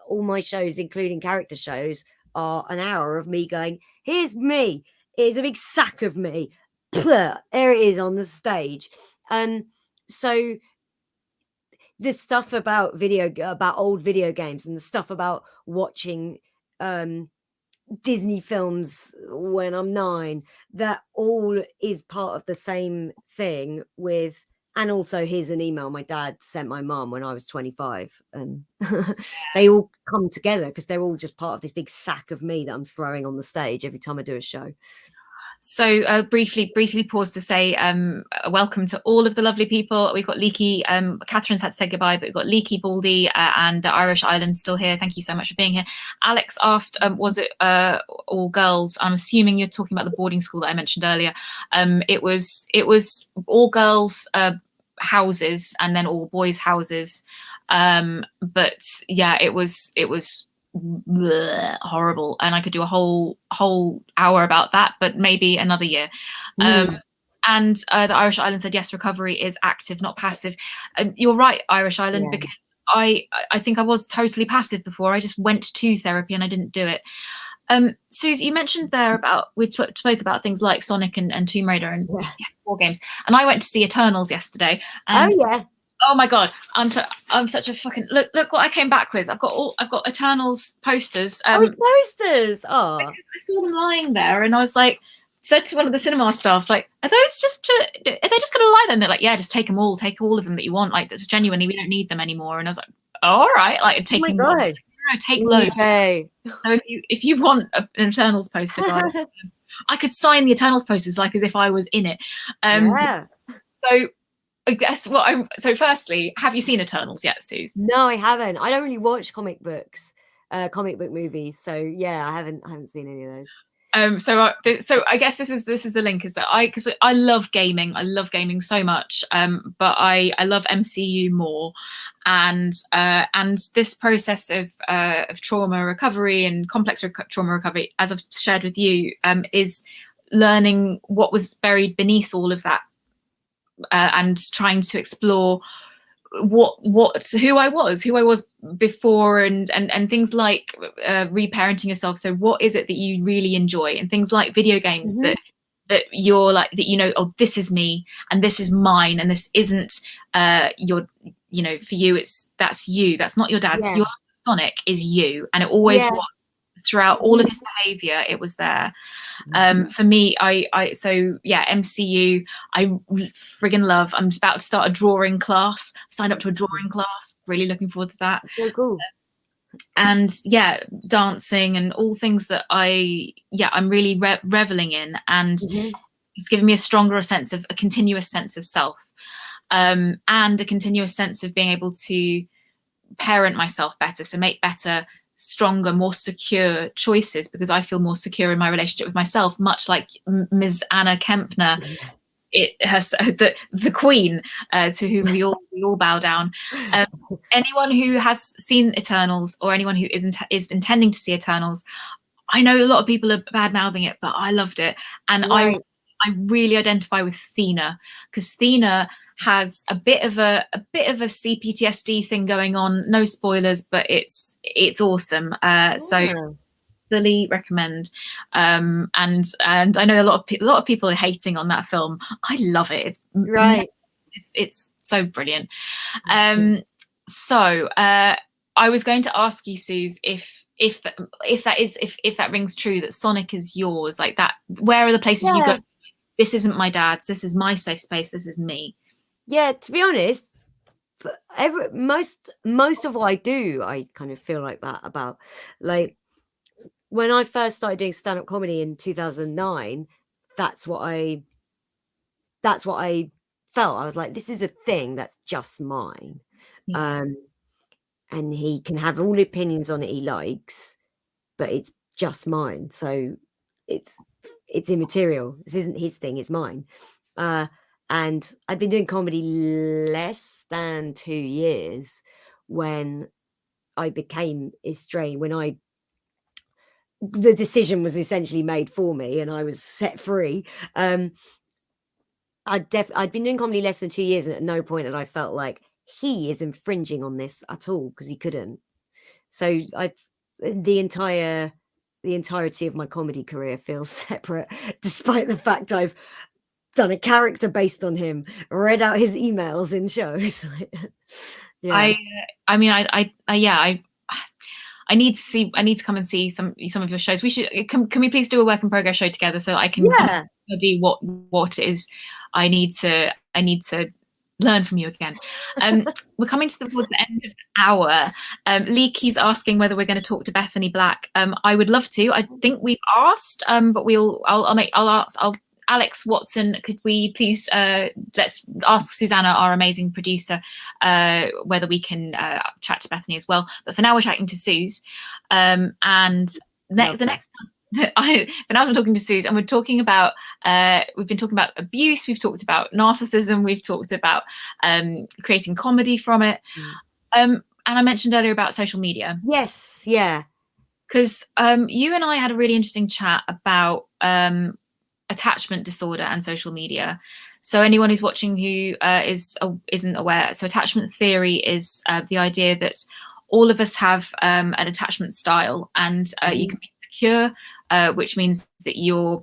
All my shows, including character shows, are an hour of me going, here's me, here's a big sack of me, there it is on the stage. So the stuff about old video games, and the stuff about watching Disney films when I'm 9, that all is part of the same thing with. And also, here's an email my dad sent my mum when I was 25, and they all come together because they're all just part of this big sack of me that I'm throwing on the stage every time I do a show. So briefly pause to say welcome to all of the lovely people. We've got Leaky, Catherine's had to say goodbye, but we've got Leaky, Baldy, and the Irish Island still here. Thank you so much for being here. Alex asked, was it all girls? I'm assuming you're talking about the boarding school that I mentioned earlier. It was all girls houses, and then all boys houses. But yeah, it was bleh, horrible, and I could do a whole hour about that, but maybe another year. And the Irish Island said, yes, recovery is active, not passive. You're right, Irish Island, because I think I was totally passive before. I just went to therapy and I didn't do it. Sooz, you mentioned there about, we spoke about things like Sonic and Tomb Raider and war games, and I went to see Eternals yesterday. And oh my god, I'm such a fucking look what I came back with. I've got Eternals posters. Posters. Oh, I saw them lying there, and I was like, said to one of the cinema staff, like, are they just gonna lie there? And they're like, yeah, just take them all, take all of them that you want. Like, it's genuinely, we don't need them anymore. And I was like, oh, all right, like taking one. Take loads. Okay. So if you want an Eternals poster, guys, I could sign the Eternals posters like as if I was in it. So I guess so firstly, have you seen Eternals yet, Sooz? No, I haven't. I don't really watch comic book movies, so yeah, I haven't seen any of those. So I guess this is the link, is that because I love gaming. I love gaming so much. But I love MCU more, and this process of trauma recovery and complex trauma recovery, as I've shared with you, is learning what was buried beneath all of that, and trying to explore who I was before, and things like reparenting yourself. So what is it that you really enjoy, and things like video games that you're like, that, you know, oh, this is me and this is mine, and this isn't your, you know, for you that's you, that's not your dad's. Your Sonic is you, and it always was. Throughout all of his behavior, it was there. For me, so yeah, MCU, I friggin' love. I'm about to start a drawing class. Signed up to a drawing class. Really looking forward to that. So cool. And yeah, dancing and all things that I'm really reveling in, and it's given me a continuous sense of self, and a continuous sense of being able to parent myself better, so make better, stronger, more secure choices, because I feel more secure in my relationship with myself, much like Ms. Anna Kempner, the Queen, to whom we all bow down. Anyone who has seen Eternals, or anyone who is intending to see Eternals, I know a lot of people are bad mouthing it, but I loved it, and I really identify with Thena, because Thena has a bit of a CPTSD thing going on. No spoilers, but it's awesome. So fully recommend. And I know a lot of people are hating on that film. I love it. It's so brilliant. So I was going to ask you, Sooz, if that rings true, that Sonic is yours, like that. Where are the places you go? This isn't my dad's. This is my safe space. This is me. Yeah, to be honest, most of what I do, I kind of feel like that about. Like, when I first started doing stand-up comedy in 2009, that's what I felt. I was like, this is a thing that's just mine. And he can have all the opinions on it he likes, but it's just mine. So it's immaterial. This isn't his thing, it's mine. And I'd been doing comedy less than 2 years when I became estranged, the decision was essentially made for me and I was set free. I'd been doing comedy less than 2 years, and at no point had I felt like he is infringing on this at all, because he couldn't. So the entirety of my comedy career feels separate, despite the fact I've done a character based on him, read out his emails in shows. I need to come and see some of your shows. We should, can we please do a work in progress show together, so I can study what it is I need to learn from you again. We're coming towards the end of the hour. Leaky's asking whether we're going to talk to Bethany Black. I would love to. I think we've asked, but I'll ask. Alex Watson, could we please let's ask Susanna, our amazing producer, whether we can chat to Bethany as well. But for now, we're chatting to Sooz, and the next time. For now, I'm talking to Sooz, and we're talking about we've been talking about abuse, we've talked about narcissism, we've talked about creating comedy from it, and I mentioned earlier about social media. Yes, yeah, because you and I had a really interesting chat about attachment disorder and social media. So anyone who's watching who isn't aware, so attachment theory is the idea that all of us have an attachment style, and you can be secure, which means that your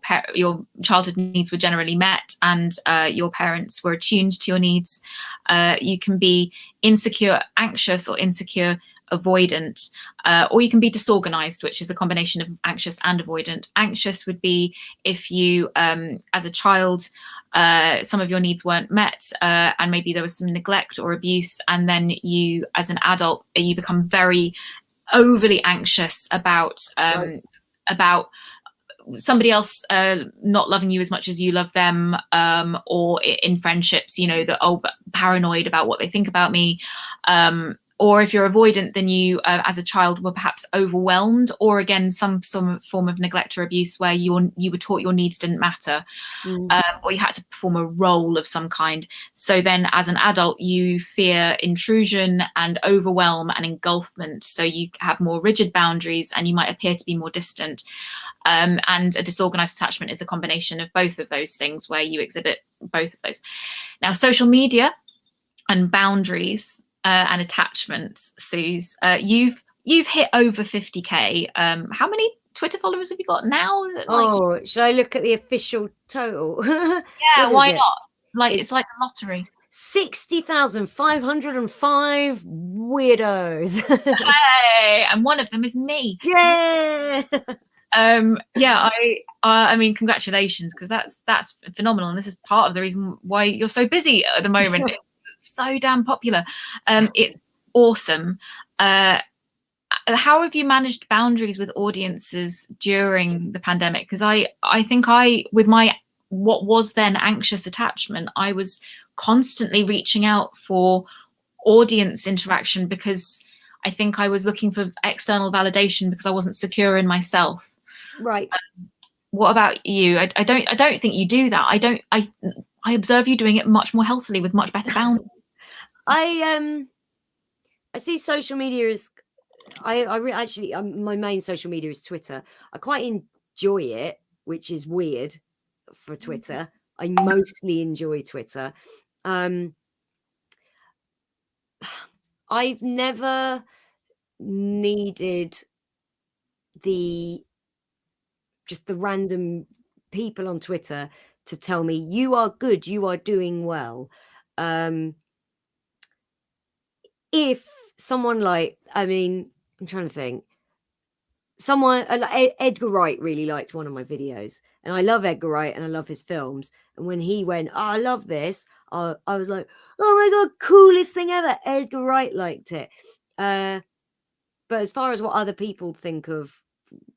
childhood needs were generally met, and your parents were attuned to your needs. You can be insecure, anxious, or insecure, avoidant, or you can be disorganized, which is a combination of anxious and avoidant. Anxious would be if you, as a child, some of your needs weren't met, and maybe there was some neglect or abuse, and then you, as an adult, you become very overly anxious about somebody else not loving you as much as you love them, or in friendships, that, but paranoid about what they think about me, or if you're avoidant, then you, as a child, were perhaps overwhelmed, or again, some form of neglect or abuse where you were taught your needs didn't matter, or you had to perform a role of some kind. So then as an adult, you fear intrusion and overwhelm and engulfment. So you have more rigid boundaries and you might appear to be more distant. And a disorganized attachment is a combination of both of those things where you exhibit both of those. Now, social media and boundaries and attachments, Sooz, you've hit over 50k. How many Twitter followers have you got now? Oh, should I look at the official total? Yeah, why not? Like, it's like a lottery. 60,505 weirdos. Hey, and one of them is me. Yeah. Yeah, I mean, congratulations, because that's phenomenal, and this is part of the reason why you're so busy at the moment. It's so damn popular. It's awesome. How have you managed boundaries with audiences during the pandemic? Because I think with my what was then anxious attachment, I was constantly reaching out for audience interaction because I think I was looking for external validation because I wasn't secure in myself. Right. What about you? I don't think you do that. I observe you doing it much more healthily with much better boundaries. I see social media as actually my main social media is Twitter. I quite enjoy it, which is weird for Twitter. I mostly enjoy Twitter. I've never needed just the random people on Twitter to tell me you are good, you are doing well. If someone I'm trying to think. Someone like Edgar Wright really liked one of my videos, and I love Edgar Wright and I love his films. And when he went, "Oh, I love this," I was like, "Oh my god, coolest thing ever!" Edgar Wright liked it. But as far as what other people think of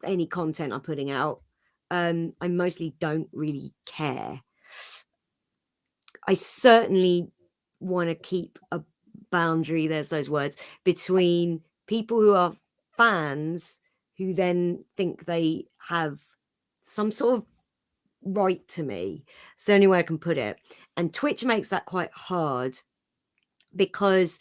any content I'm putting out, I mostly don't really care. I certainly want to keep a boundary, there's those words, between people who are fans who then think they have some sort of right to me. It's the only way I can put it. And Twitch makes that quite hard because,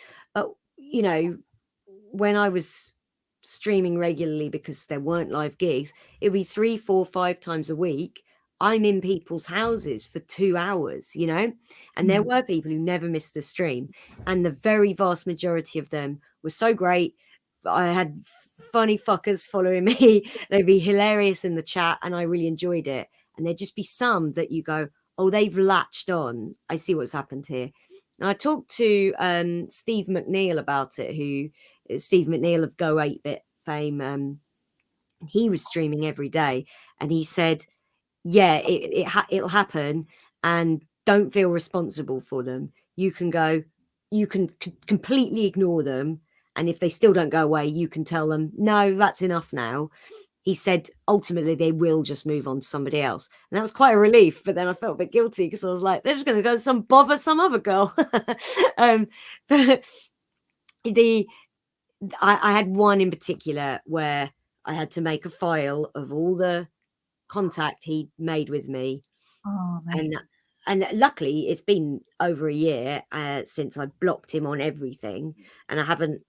when I was streaming regularly because there weren't live gigs, it'd be 3, 4, 5 times a week. I'm in people's houses for 2 hours, and there were people who never missed a stream. And the very vast majority of them were so great. I had funny fuckers following me. They'd be hilarious in the chat and I really enjoyed it. And there'd just be some that you go, oh, they've latched on. I see what's happened here. And I talked to Steve McNeil about it, who is Steve McNeil of Go 8-Bit fame. He was streaming every day and he said, yeah, it'll happen, and don't feel responsible for them. You can completely ignore them, and if they still don't go away, you can tell them, no, that's enough now. He said ultimately they will just move on to somebody else, and that was quite a relief. But then I felt a bit guilty because I was like, they're just going to go bother some other girl. But I had one in particular where I had to make a file of all the contact he made with me. Oh, and luckily it's been over a year since I blocked him on everything, and I haven't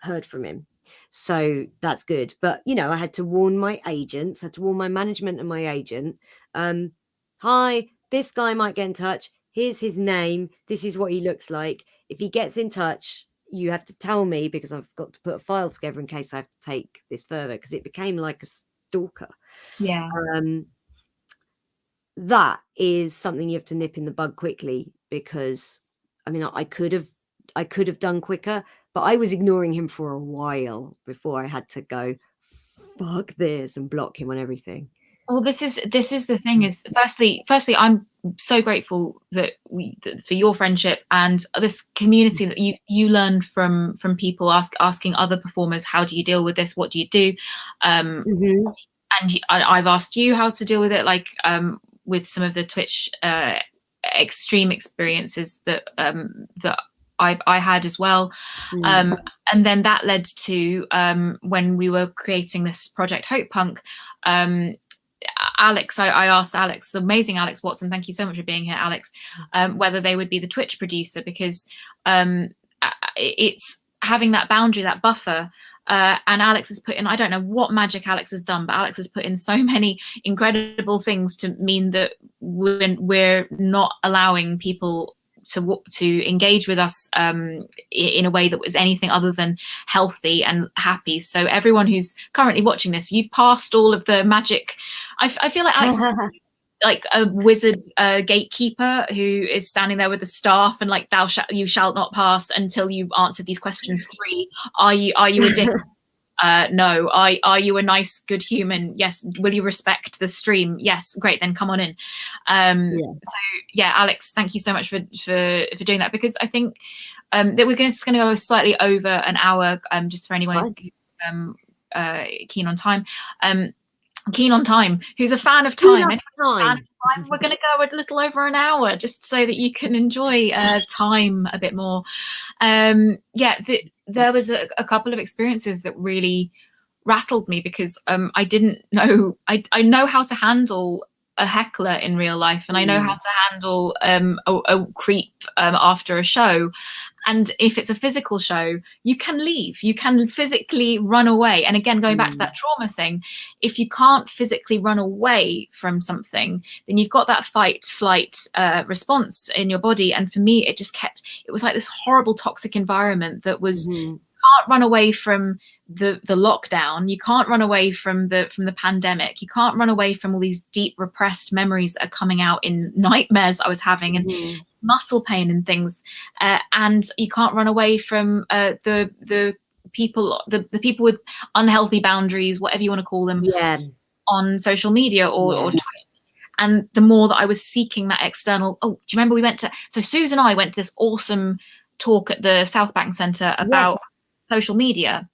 heard from him, so that's good. But I had to warn my agents, I had to warn my management and my agent, hi, this guy might get in touch, here's his name, this is what he looks like. If he gets in touch, you have to tell me, because I've got to put a file together in case I have to take this further, because it became like a stalker. Yeah. That is something you have to nip in the bud quickly, because I could have done quicker, but I was ignoring him for a while before I had to go, fuck this, and block him on everything. Well, this is the thing is, firstly, I'm so grateful that for your friendship and this community that you learn from people asking other performers, how do you deal with this? What do you do? And I've asked you how to deal with it, like with some of the Twitch extreme experiences that I had as well. And then that led to when we were creating this project Hopepunk, Alex, I asked Alex, the amazing Alex Watson, thank you so much for being here, Alex, whether they would be the Twitch producer, because it's having that boundary, that buffer. And Alex has put in, I don't know what magic Alex has done, but Alex has put in so many incredible things to mean that we're not allowing people to engage with us in a way that was anything other than healthy and happy. So everyone who's currently watching this, you've passed all of the magic. I feel like Alex is like a wizard gatekeeper who is standing there with the staff and like, you shall not pass until you've answered these questions 3. Are you a dick? No. Are you a nice, good human? Yes. Will you respect the stream? Yes. Great. Then come on in. So yeah, Alex, thank you so much for doing that, because I think that we're just going to go slightly over an hour, just for anyone who's keen on time. Who's a fan of time. We're going to go a little over an hour just so that you can enjoy time a bit more. There was a couple of experiences that really rattled me, because I didn't know, I know how to handle a heckler in real life, and I know how to handle a creep after a show. And if it's a physical show, you can leave, you can physically run away. And again, going back to that trauma thing, if you can't physically run away from something, then you've got that fight flight response in your body. And for me, it was like this horrible toxic environment that was, you can't run away from the lockdown, you can't run away from the pandemic, you can't run away from all these deep repressed memories that are coming out in nightmares I was having, and muscle pain and things, and you can't run away from the people with unhealthy boundaries, whatever you want to call them, on social media or Twitch. And the more that I was seeking that external, do you remember so Sooz and I went to this awesome talk at the South Bank Centre about social media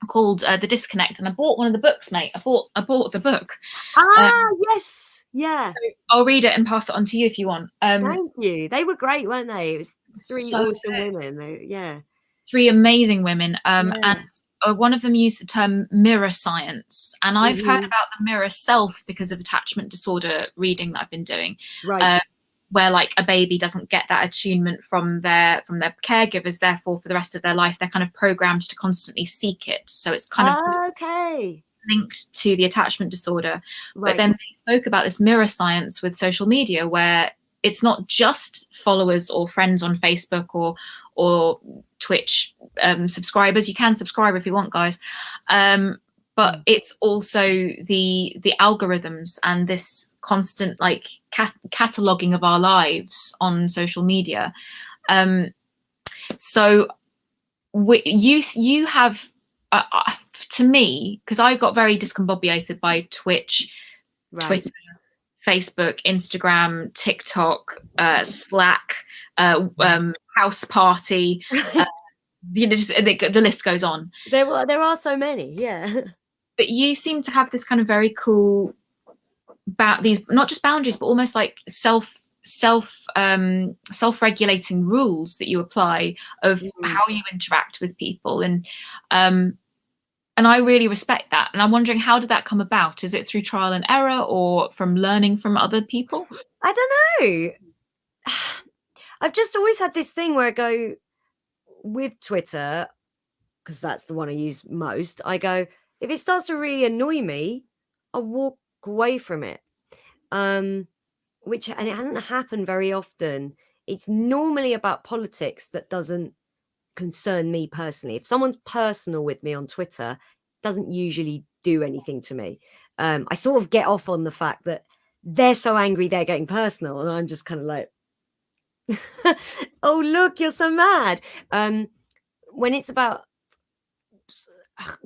called The Disconnect, and I bought one of the books, mate. I bought the book. Yes. Yeah. So I'll read it and pass it on to you if you want. Thank you. They were great, weren't they? It was 3 awesome women. 3 amazing women. And one of them used the term mirror science. And I've heard about the mirror self because of attachment disorder reading that I've been doing. Right. Where like a baby doesn't get that attunement from their caregivers, therefore for the rest of their life they're kind of programmed to constantly seek it. So it's kind of linked to the attachment disorder. But then they spoke about this mirror science with social media, where it's not just followers or friends on Facebook or Twitch subscribers. You can subscribe if you want, guys. But it's also the algorithms and this constant like cataloging of our lives on social media. So you have, to me, because I got very discombobulated by Twitch, Twitter, Facebook, Instagram, TikTok, Slack, House Party. The list goes on. There are so many, But you seem to have this kind of very cool about these, not just boundaries, but almost like self-regulating rules that you apply of how you interact with people, and I really respect that. And I'm wondering, how did that come about? Is it through trial and error or from learning from other people? I don't know. I've just always had this thing where I go with Twitter, because that's the one I use most. I go, if it starts to really annoy me, I'll walk away from it. And it hasn't happened very often. It's normally about politics that doesn't concern me personally. If someone's personal with me on Twitter, it doesn't usually do anything to me. I sort of get off on the fact that they're so angry they're getting personal, and I'm just kind of like, oh look, you're so mad. When it's about,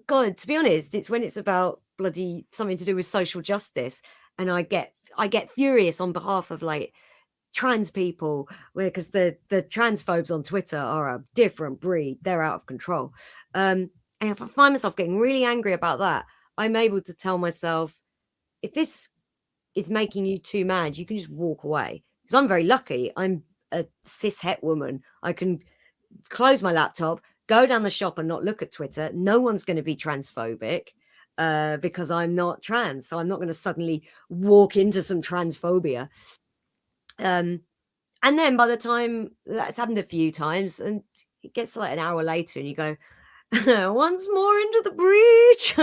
God, to be honest, it's when it's about bloody something to do with social justice, and I get furious on behalf of like trans people, because the transphobes on Twitter are a different breed. They're out of control. And if I find myself getting really angry about that, I'm able to tell myself, if this is making you too mad, you can just walk away. Because I'm very lucky. I'm a cis het woman. I can close my laptop, go down the shop and not look at Twitter. No one's going to be transphobic because I'm not trans. So I'm not going to suddenly walk into some transphobia. And then by the time that's happened a few times and it gets like an hour later and you go, once more into the breach,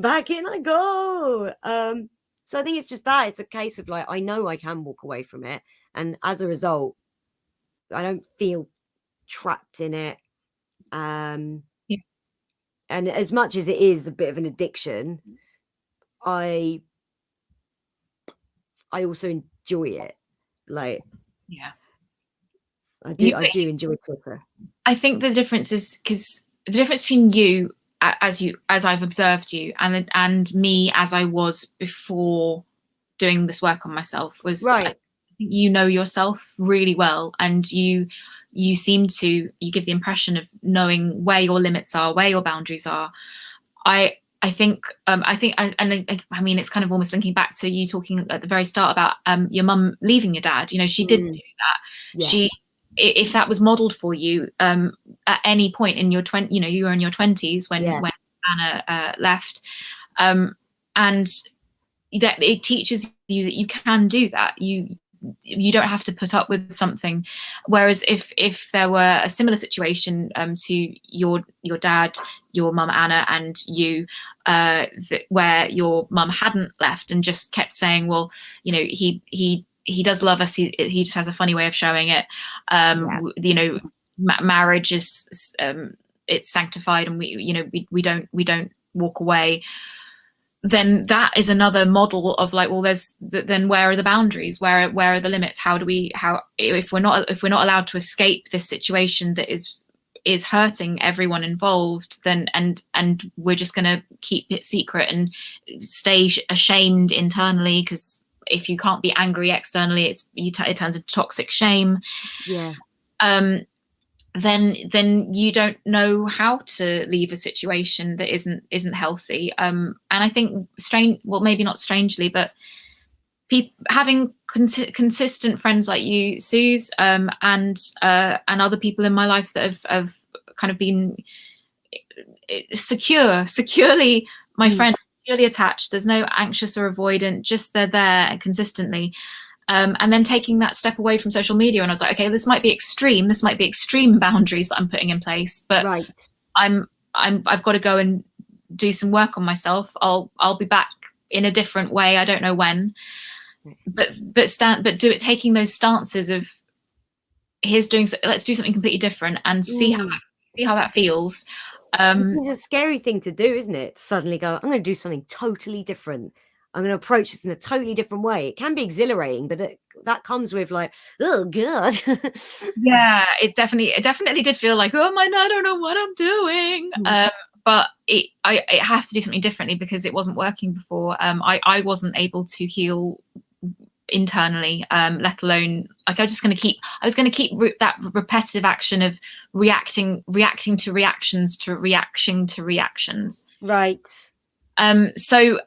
back in I go. So I think it's just that. It's a case of like, I know I can walk away from it. And as a result, I don't feel trapped in it. And as much as it is a bit of an addiction, I also enjoy it. Like, I do enjoy Twitter. I think the difference is because the difference between you as I've observed you and me as I was before doing this work on myself was right. I think you know yourself really well, and you give the impression of knowing where your limits are, where your boundaries are. I mean, it's kind of almost linking back to you talking at the very start about your mum leaving your dad. You know, she did do that. Yeah. If that was modeled for you at any point in your you were in your 20s when Anna left, and that it teaches you that you can do that. You don't have to put up with something. Whereas if there were a similar situation to your dad, your mum Anna, and you, where your mum hadn't left and just kept saying, well, you know, he does love us. He just has a funny way of showing it. You know, marriage is it's sanctified, and we don't walk away. Then that is another model of like, well, then where are the boundaries? Where are the limits? If we're not allowed to escape this situation that is hurting everyone involved, then and we're just going to keep it secret and stay ashamed internally, because if you can't be angry externally, it turns into toxic shame. Then you don't know how to leave a situation that isn't healthy. And I think maybe not strangely, but having consistent friends like you, Sooz, and other people in my life that have kind of been securely my friends, securely attached. There's no anxious or avoidant, just they're there consistently. And then taking that step away from social media, and I was like, okay, this might be extreme boundaries that I'm putting in place, but I've got to go and do some work on myself. I'll be back in a different way. I don't know when, but do it, taking those stances of let's do something completely different and see how that feels. It's a scary thing to do, isn't it? To suddenly go, I'm going to do something totally different. I'm going to approach this in a totally different way. It can be exhilarating, but that comes with like, oh God. Yeah, it definitely did feel like, oh my God, I don't know what I'm doing. But I have to do something differently because it wasn't working before. I wasn't able to heal internally, let alone like I was going to keep that repetitive action of reacting to reactions to reaction to reactions. Right. So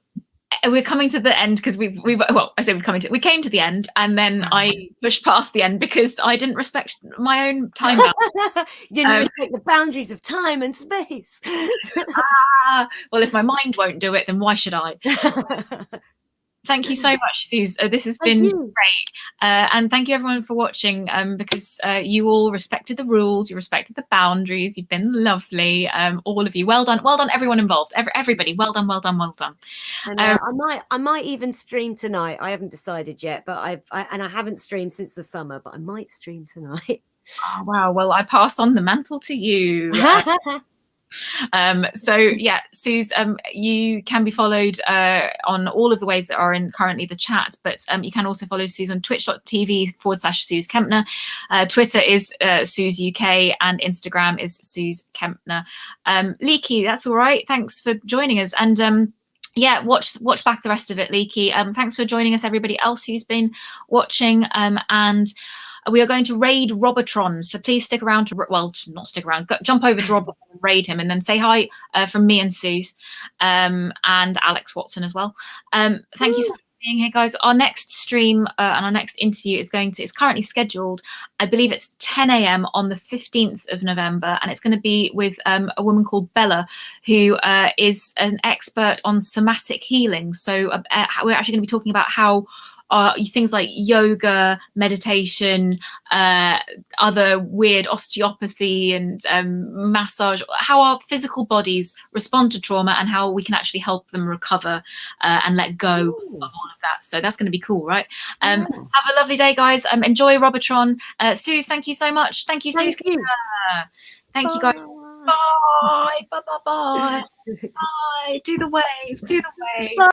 we're coming to the end because we came to the end, and then I pushed past the end because I didn't respect my own time boundaries. You didn't respect the boundaries of time and space. Well, if my mind won't do it, then why should I? Thank you so much, Sooz. This has been great. And thank you everyone for watching, because you all respected the rules, you respected the boundaries, you've been lovely. All of you, well done everyone involved, everybody, well done. And I might even stream tonight. I haven't decided yet, but I haven't streamed since the summer, but I might stream tonight. Oh wow, well I pass on the mantle to you. So yeah, Sooz, you can be followed on all of the ways that are in currently the chat, but you can also follow Sooz on twitch.tv/Sooz Kempner. Twitter is Sooz UK, and Instagram is Sooz Kempner. Leaky, that's all right, thanks for joining us, and yeah, watch back the rest of it, Leaky. Thanks for joining us, everybody else who's been watching, and we are going to raid Robotron, so please stick around not stick around, jump over to Robotron and raid him, and then say hi from me and Sooz, and Alex Watson as well. Thank you so much being here, guys. Our next stream and our next interview it's currently scheduled. I believe it's 10 a.m. on the 15th of November, and it's going to be with a woman called Bella, who is an expert on somatic healing. So we're actually going to be talking about how things like yoga, meditation, other weird osteopathy and massage, how our physical bodies respond to trauma and how we can actually help them recover and let go of all of that. So that's going to be cool, right? Have a lovely day, guys. Enjoy Robotron. Sooz, thank you so much. Thank you, Sooz. Thank you, guys. Bye. Bye. Bye. Bye. Bye. Do the wave. Do the wave. Bye.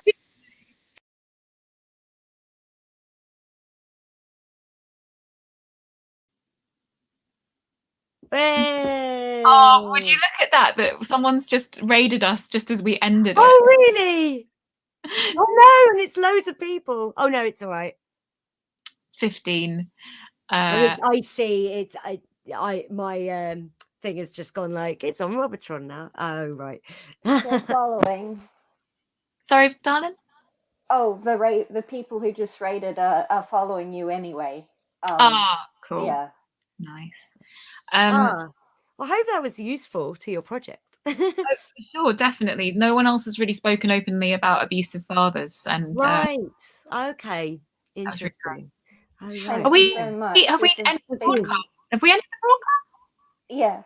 Oh, would you look at that? That someone's just raided us just as we ended it. Oh, really? Oh no, and it's loads of people. Oh no, it's all right. It's 15. I see. It's my thing has just gone like it's on Robotron now. Oh right. They're following. Sorry, darling. Oh, the people who just raided are following you anyway. Cool. Yeah. Nice. I hope that was useful to your project. Sure, definitely. No one else has really spoken openly about abusive fathers, and right. Okay. Interesting. Have we ended the broadcast? Have we ended the broadcast? Yeah.